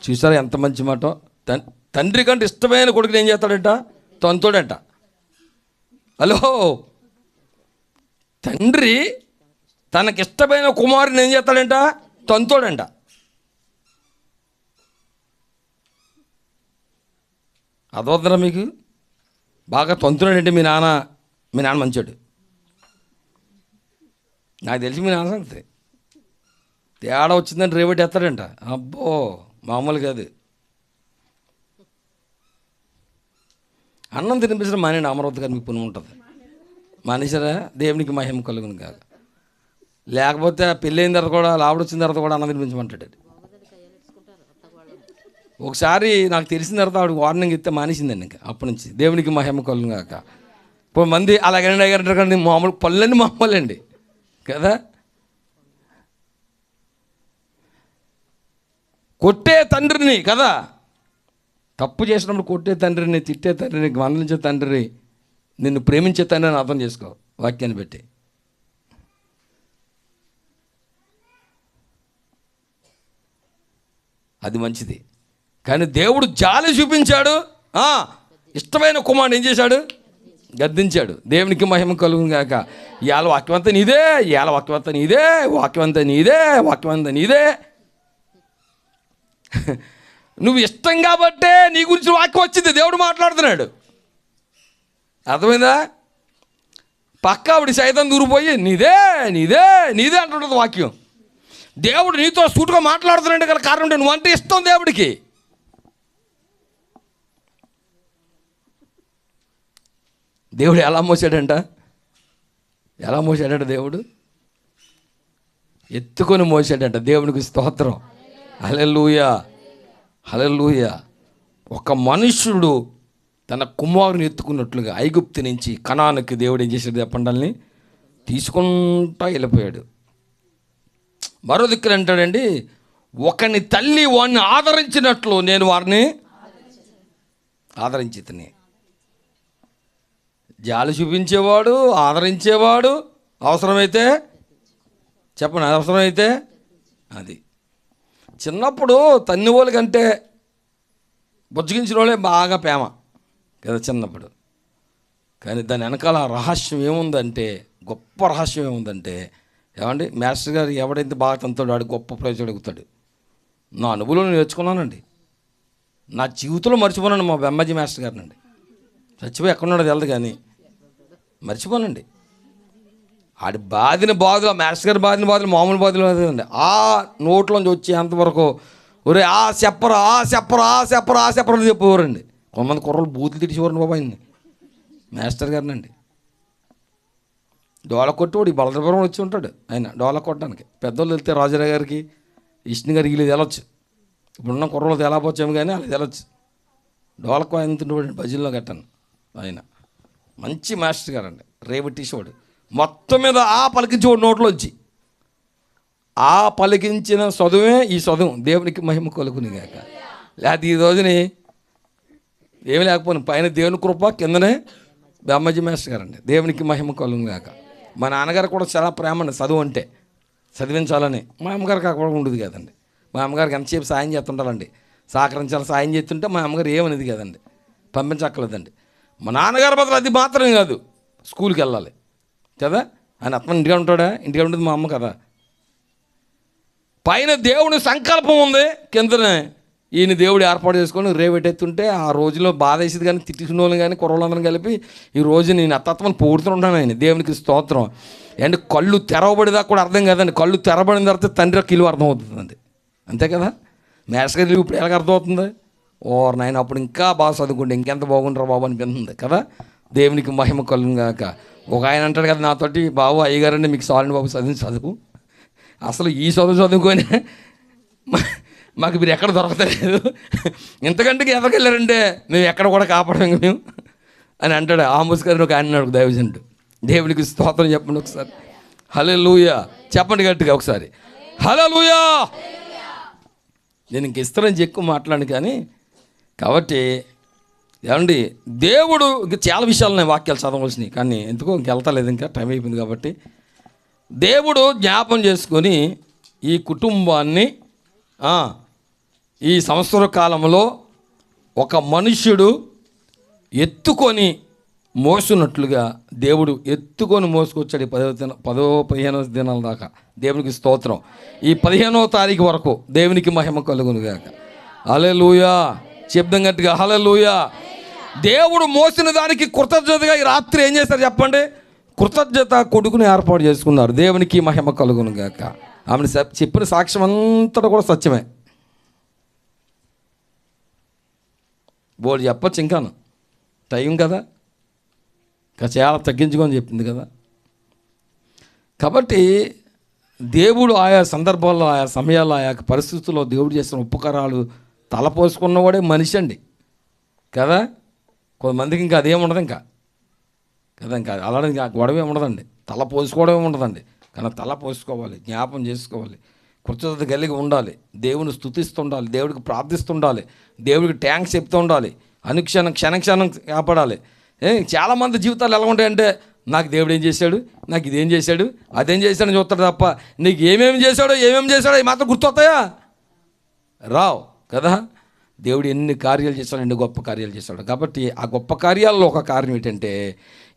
చూసారా ఎంత మంచి మాట. తండ్రి కంటే ఇష్టమైన కొడుకుని ఏం చేస్తాడంట? తంతోడంట. హలో, తండ్రి తనకిష్టమైన కుమారుని ఏం చేస్తాడంట? తంతోడంట. అదొద్దరా మీకు? బాగా తంతున్నాడంటే మీ నాన్న మంచోడు. నాకు తెలిసి మీ నాన్న అంతే. తేడా వచ్చిందని రేవటి ఎత్తాడంట. అబ్బో మామూలు కాదు. అన్నం తినిపించడం మానేండి, అమరావతి గారు మీకు పుణ్యం ఉంటుంది. మానేశారా? దేవునికి మహిమ కలుగును కాదు. లేకపోతే పెళ్ళి అయిన తర్వాత కూడా ఆవిడ వచ్చిన తర్వాత కూడా అన్నం తినిపించమంటాడు. ఒకసారి నాకు తెలిసిన తర్వాత ఆవిడ వార్నింగ్ ఇస్తే మానేసిందండి. ఇంకా అప్పటి నుంచి దేవునికి మహిమ కలుగును కాక. ఇప్పుడు మంది అలాగండి అయ్యారంటారు కానీ మామూలు పళ్ళని మామూలు అండి కదా. కొట్టే తండ్రిని కదా, తప్పు చేసినప్పుడు కొట్టే తండ్రిని, తిట్టే తండ్రిని, మందలించే తండ్రిని, నిన్ను ప్రేమించే తండ్రిని అర్థం చేసుకో వాక్యాన్ని బట్టి. అది మంచిది. కానీ దేవుడు జాలి చూపించాడు. ఇష్టమైన కుమారుడు ఏం చేశాడు? గద్దించాడు. దేవునికి మహిమ కలుగును గాక. ఇవాళ వాక్యం అంతా నీదే, ఇవాళ వాక్యం అంతా నీదే, వాక్యం అంతా నీదే, వాక్యం అంతా నీదే. నువ్వు ఇష్టం కాబట్టే నీ గురించి వాక్యం వచ్చింది, దేవుడు మాట్లాడుతున్నాడు. అర్థమైందా? పక్క ఆవిడ సైతం దూరిపోయి నీదే నీదే నీదే అంటుంటుంది వాక్యం. దేవుడు నీతో సూటుగా మాట్లాడుతున్నాడు కదా, కారణం అంటే నువ్వు అంటే ఇష్టం దేవుడికి. దేవుడు ఎలా మోసాడంట? ఎలా మోసాడంట? దేవుడు ఎత్తుకొని మోసాడంట. దేవునికి స్తోత్రం. హల్లెలూయా, హల్లెలూయా. ఒక మనుష్యుడు తన కుమారుని ఎత్తుకున్నట్లుగా ఐగుప్తు నుంచి కనానుకి దేవుడు ఏం చేశాడు చెప్పండి, తీసుకుంటా వెళ్ళిపోయాడు. మరో దిక్కున అంటాడండి, ఒకని తల్లి వాడిని ఆదరించినట్లు నేను వారిని ఆదరించితిని. జాలి చూపించేవాడు, ఆదరించేవాడు, అవసరమైతే చెప్పండి, అవసరమైతే అది. చిన్నప్పుడు తన్ని వాళ్ళ కంటే బుజ్జగించిన వాళ్ళే బాగా ప్రేమ కదా చిన్నప్పుడు. కానీ దాని వెనకాల రహస్యం ఏముందంటే, గొప్ప రహస్యం ఏముందంటే, ఏమండి మాస్టర్ గారు ఎవడైతే బాగా తంతాడో వాడు గొప్ప ప్రయోజనం అడుగుతాడు. నా అనుభవంలో నేర్చుకున్నానండి. నా జీవితంలో మర్చిపోనండి మా బెమ్మజీ మాస్టర్ గారినండి. చచ్చిపోయి ఎక్కడున్నాడో తెలదు కానీ మర్చిపోనండి. ఆడి బాధిన బాధలు, మాస్టర్ గారి బాధిన బాధలు మామూలు బాధలు అండి. ఆ నోట్లోంచి వచ్చి అంతవరకు ఒరే ఆ చెప్పరా ఆ చెప్పరా ఆ చెప్పరా ఆ చెప్పరా అని చెప్పేవారండి. కొంతమంది కుర్రలు బూతులు తిడిచేవారండి బాబా ఆయన్ని, మాస్టర్ గారినండి. డోల కొట్టువాడు ఈ బలదపురం వచ్చి ఉంటాడు ఆయన డోల కొట్టడానికి. పెద్దోళ్ళు వెళ్తే రాజారావు గారికి, విష్ణు గారికి వీళ్ళు వెళ్ళొచ్చు. ఇప్పుడున్న కుర్రలు తెలపోచ్చాము కానీ వాళ్ళు వెళ్ళొచ్చు. డోలకు ఆయన తింటువాడు భజనలో కట్టాను. ఆయన మంచి మాస్టర్ గారు అండి, రేవటీసేవాడు. మొత్తం మీద ఆ పలికించేవాడు నోట్లోంచి. ఆ పలికించిన చదువే ఈ చదువు. దేవునికి మహిమ కలుగును గాక. లేకపోతే ఈ రోజుని ఏమి లేకపోయినా పైన దేవుని కృప, కిందనే బెమ్మజీ మాస్టర్ గారు అండి. దేవునికి మహిమ కలుగును గాక. మా నాన్నగారు కూడా చాలా ప్రేమ అండి చదువు అంటే, చదివించాలని. మా అమ్మగారికి అక్కడ ఉండేది కదండి. మా అమ్మగారికి ఎంతసేపు సాయం చేస్తుంటారండి, సహకరించాలి. సాయం చేస్తుంటే మా అమ్మగారు ఏమనేది కదండి, పంపించక్కర్లేదండి. మా నాన్నగారు మాత్రం అది మాత్రమే కాదు, స్కూల్కి వెళ్ళాలి కదా. ఆయన అత్మ ఇంటిగా ఉంటాడా, ఇంటిగా ఉంటుంది మా అమ్మ కదా. పైన దేవుని సంకల్పం ఉంది, కిందనే ఈయన దేవుడు ఏర్పాటు చేసుకొని రేవెట్టెత్తుంటే ఆ రోజులో బాధ వేసేది కానీ తిట్టుకున్న వాళ్ళని కానీ కుర్రలందరం కలిపి ఈ రోజు నేను అత్తత్వం పోడుతుంటాను ఆయన. దేవునికి స్తోత్రం. అండ్ కళ్ళు తెరవబడిదా కూడా అర్థం కదండి. కళ్ళు తెరబడిన తర్వాత తండ్రి కిలువ అర్థం అవుతుందండి, అంతే కదా. మ్యాథ్స్ గారు ఇప్పుడు ఎలాగ అర్థమవుతుంది? ఓర్ నాయన అప్పుడు ఇంకా బాగా చదువుకుంటే ఇంకెంత బాగుంటారా బాబు అనిపిస్తుంది కదా. దేవునికి మహిమ కలుగును గాక. ఒక ఆయన అంటాడు కదా నాతోటి, బాబు అయ్యగారండి మీకు సాలండి బాబు చదువు. అసలు ఈ చదువుకొని మాకు మీరు ఎక్కడ దొరకలేదు, ఇంతకంటే ఎదకెళ్ళారంటే మేము ఎక్కడ కూడా కాపాడము మేము అని అంటాడు. ఆమోస్ గారిని ఒక ఆయన అడుగు దైవజనుడు. దేవునికి స్తోత్రం చెప్పండి ఒకసారి. హల్లెలూయా చెప్పండి గట్టిగా ఒకసారి. హల్లెలూయా. నేను ఇంక ఇస్తానని ఎక్కువ మాట్లాడు కానీ కాబట్టి ఏమండి దేవుడు చాలా విషయాలు నేను వాక్యాలు చదవలసినవి కానీ ఎందుకో ఇంకెళ్తలేదు, ఇంకా టైం అయిపోయింది కాబట్టి. దేవుడు జ్ఞాపం చేసుకొని ఈ కుటుంబాన్ని ఈ సంవత్సర కాలంలో ఒక మనుష్యుడు ఎత్తుకొని మోసున్నట్లుగా దేవుడు ఎత్తుకొని మోసుకొచ్చాడు. 10-15 దినాల దాకా. దేవునికి స్తోత్రం. ఈ 15వ తారీఖు వరకు దేవునికి మహిమ కలుగును గాక. హల్లెలూయా శబ్దం గట్టిగా హల్లెలూయా. దేవుడు మోసిన దానికి కృతజ్ఞతగా ఈ రాత్రి ఏం చేస్తారు చెప్పండి? కృతజ్ఞత కొడుకుని ఏర్పాటు చేసుకున్నారు. దేవునికి మహిమ కలుగును గాక. ఆమె చెప్పిన సాక్ష్యం అంతటా కూడా సత్యమే. బోర్డు చెప్పచ్చు ఇంకాను, టైం కదా, ఇంకా చాలా తగ్గించుకొని చెప్పింది కదా. కాబట్టి దేవుడు ఆయా సందర్భాల్లో, ఆయా సమయాల్లో, ఆయా పరిస్థితుల్లో దేవుడు చేసిన ఉపకారాలు తలపోసుకున్నవాడే మనిషి అండి కదా. కొంతమందికి ఇంకా అదేం ఉండదు ఇంకా కదా, ఇంకా అలానే ఇంకా గొడవే ఉండదండి, తల పోసుకోవడమే ఉండదండి. కానీ తల పోసుకోవాలి, జ్ఞాపం చేసుకోవాలి, కృతజ్ఞత కలిగి ఉండాలి, దేవుని స్తుతిస్తుండాలి, దేవుడికి ప్రార్థిస్తుండాలి, దేవుడికి ట్యాంక్స్ చెప్తూ ఉండాలి, అనుక్షణం క్షణక్షణం కాపాడాలి. చాలామంది జీవితాలు ఎలా ఉంటాయంటే నాకు దేవుడు ఏం చేశాడు, నాకు ఇదేం చేశాడు, అదేం చేశాడని చూస్తాడు తప్ప నీకు ఏమేమి చేశాడో ఈ మాత్రం గుర్తొస్తాయా? రావు కదా. దేవుడు ఎన్ని కార్యాలు చేశాడు, ఎన్ని గొప్ప కార్యాలు చేశాడు. కాబట్టి ఆ గొప్ప కార్యాల్లో ఒక కార్యం ఏంటంటే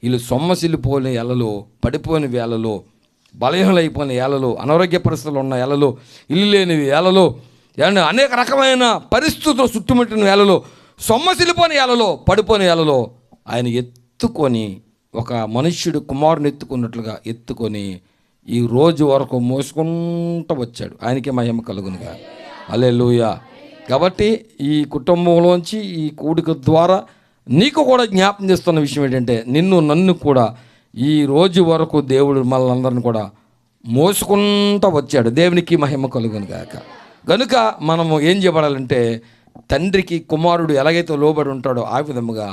వీళ్ళు సొమ్మసిల్లిపోయిన ఎలలో, పడిపోయిన వేళలో, బలహీనలైపోయిన ఏలలో, అనారోగ్య పరిస్థితులు ఉన్న ఏలలో, ఇల్లు లేని ఏలలో, అనేక రకమైన పరిస్థితులు చుట్టుముట్టిన వేళలో, సొమ్మసిల్లిపోయిన ఏలలో, పడిపోయిన ఏలలో ఆయన ఎత్తుకొని, ఒక మనుష్యుడు కుమారుని ఎత్తుకున్నట్లుగా ఎత్తుకొని ఈ రోజు వరకు మోసుకుంటూ వచ్చాడు. ఆయనకే మహిమ కలుగునుగా. హల్లెలూయా. కాబట్టి ఈ కుటుంబంలోంచి ఈ కూడిక ద్వారా నీకు కూడా జ్ఞాపం చేస్తున్న విషయం ఏంటంటే, నన్ను కూడా ఈ రోజు వరకు దేవుడు మనందరిని కూడా మోసుకుంటూ వచ్చాడు. దేవునికి మహిమ కలుగును గాక. కనుక మనము ఏం చేయబడాలంటే, తండ్రికి కుమారుడు ఎలాగైతే లోబడి ఉంటాడో ఆ విధముగా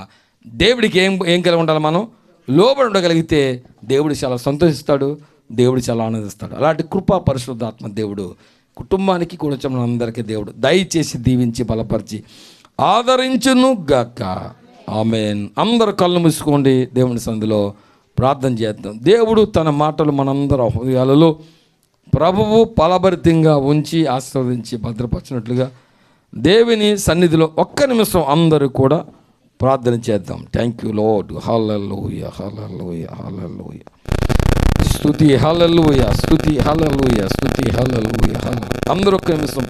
దేవుడికి ఏం కలిగి ఉండాలి, మనం లోబడి ఉండగలిగితే దేవుడు చాలా సంతోషిస్తాడు, దేవుడు చాలా ఆనందిస్తాడు. అలాంటి కృపా పరిశుద్ధాత్మ దేవుడు కుటుంబానికి కుటుంబం అందరికీ దేవుడు దయచేసి దీవించి బలపరిచి ఆదరించును గాక. ఆమేన్. అందరు కళ్ళు మూసుకోండి, దేవుని సన్నిధిలో ప్రార్థన చేద్దాం. దేవుడు తన మాటలు మనందరి హృదయాలలో ప్రభువు ఫలభరితంగా ఉంచి ఆశీర్వదించి భద్రపరిచినట్లుగా దేవుని సన్నిధిలో ఒక్క నిమిషం అందరూ కూడా ప్రార్థన చేద్దాం. Thank you Lord. Hallelujah, hallelujah, hallelujah. స్తుతి హల్లెలూయా, స్తుతి హల్లెలూయా, స్తుతి హల్లెలూయా. అందరూ ఒక్క నిమిషం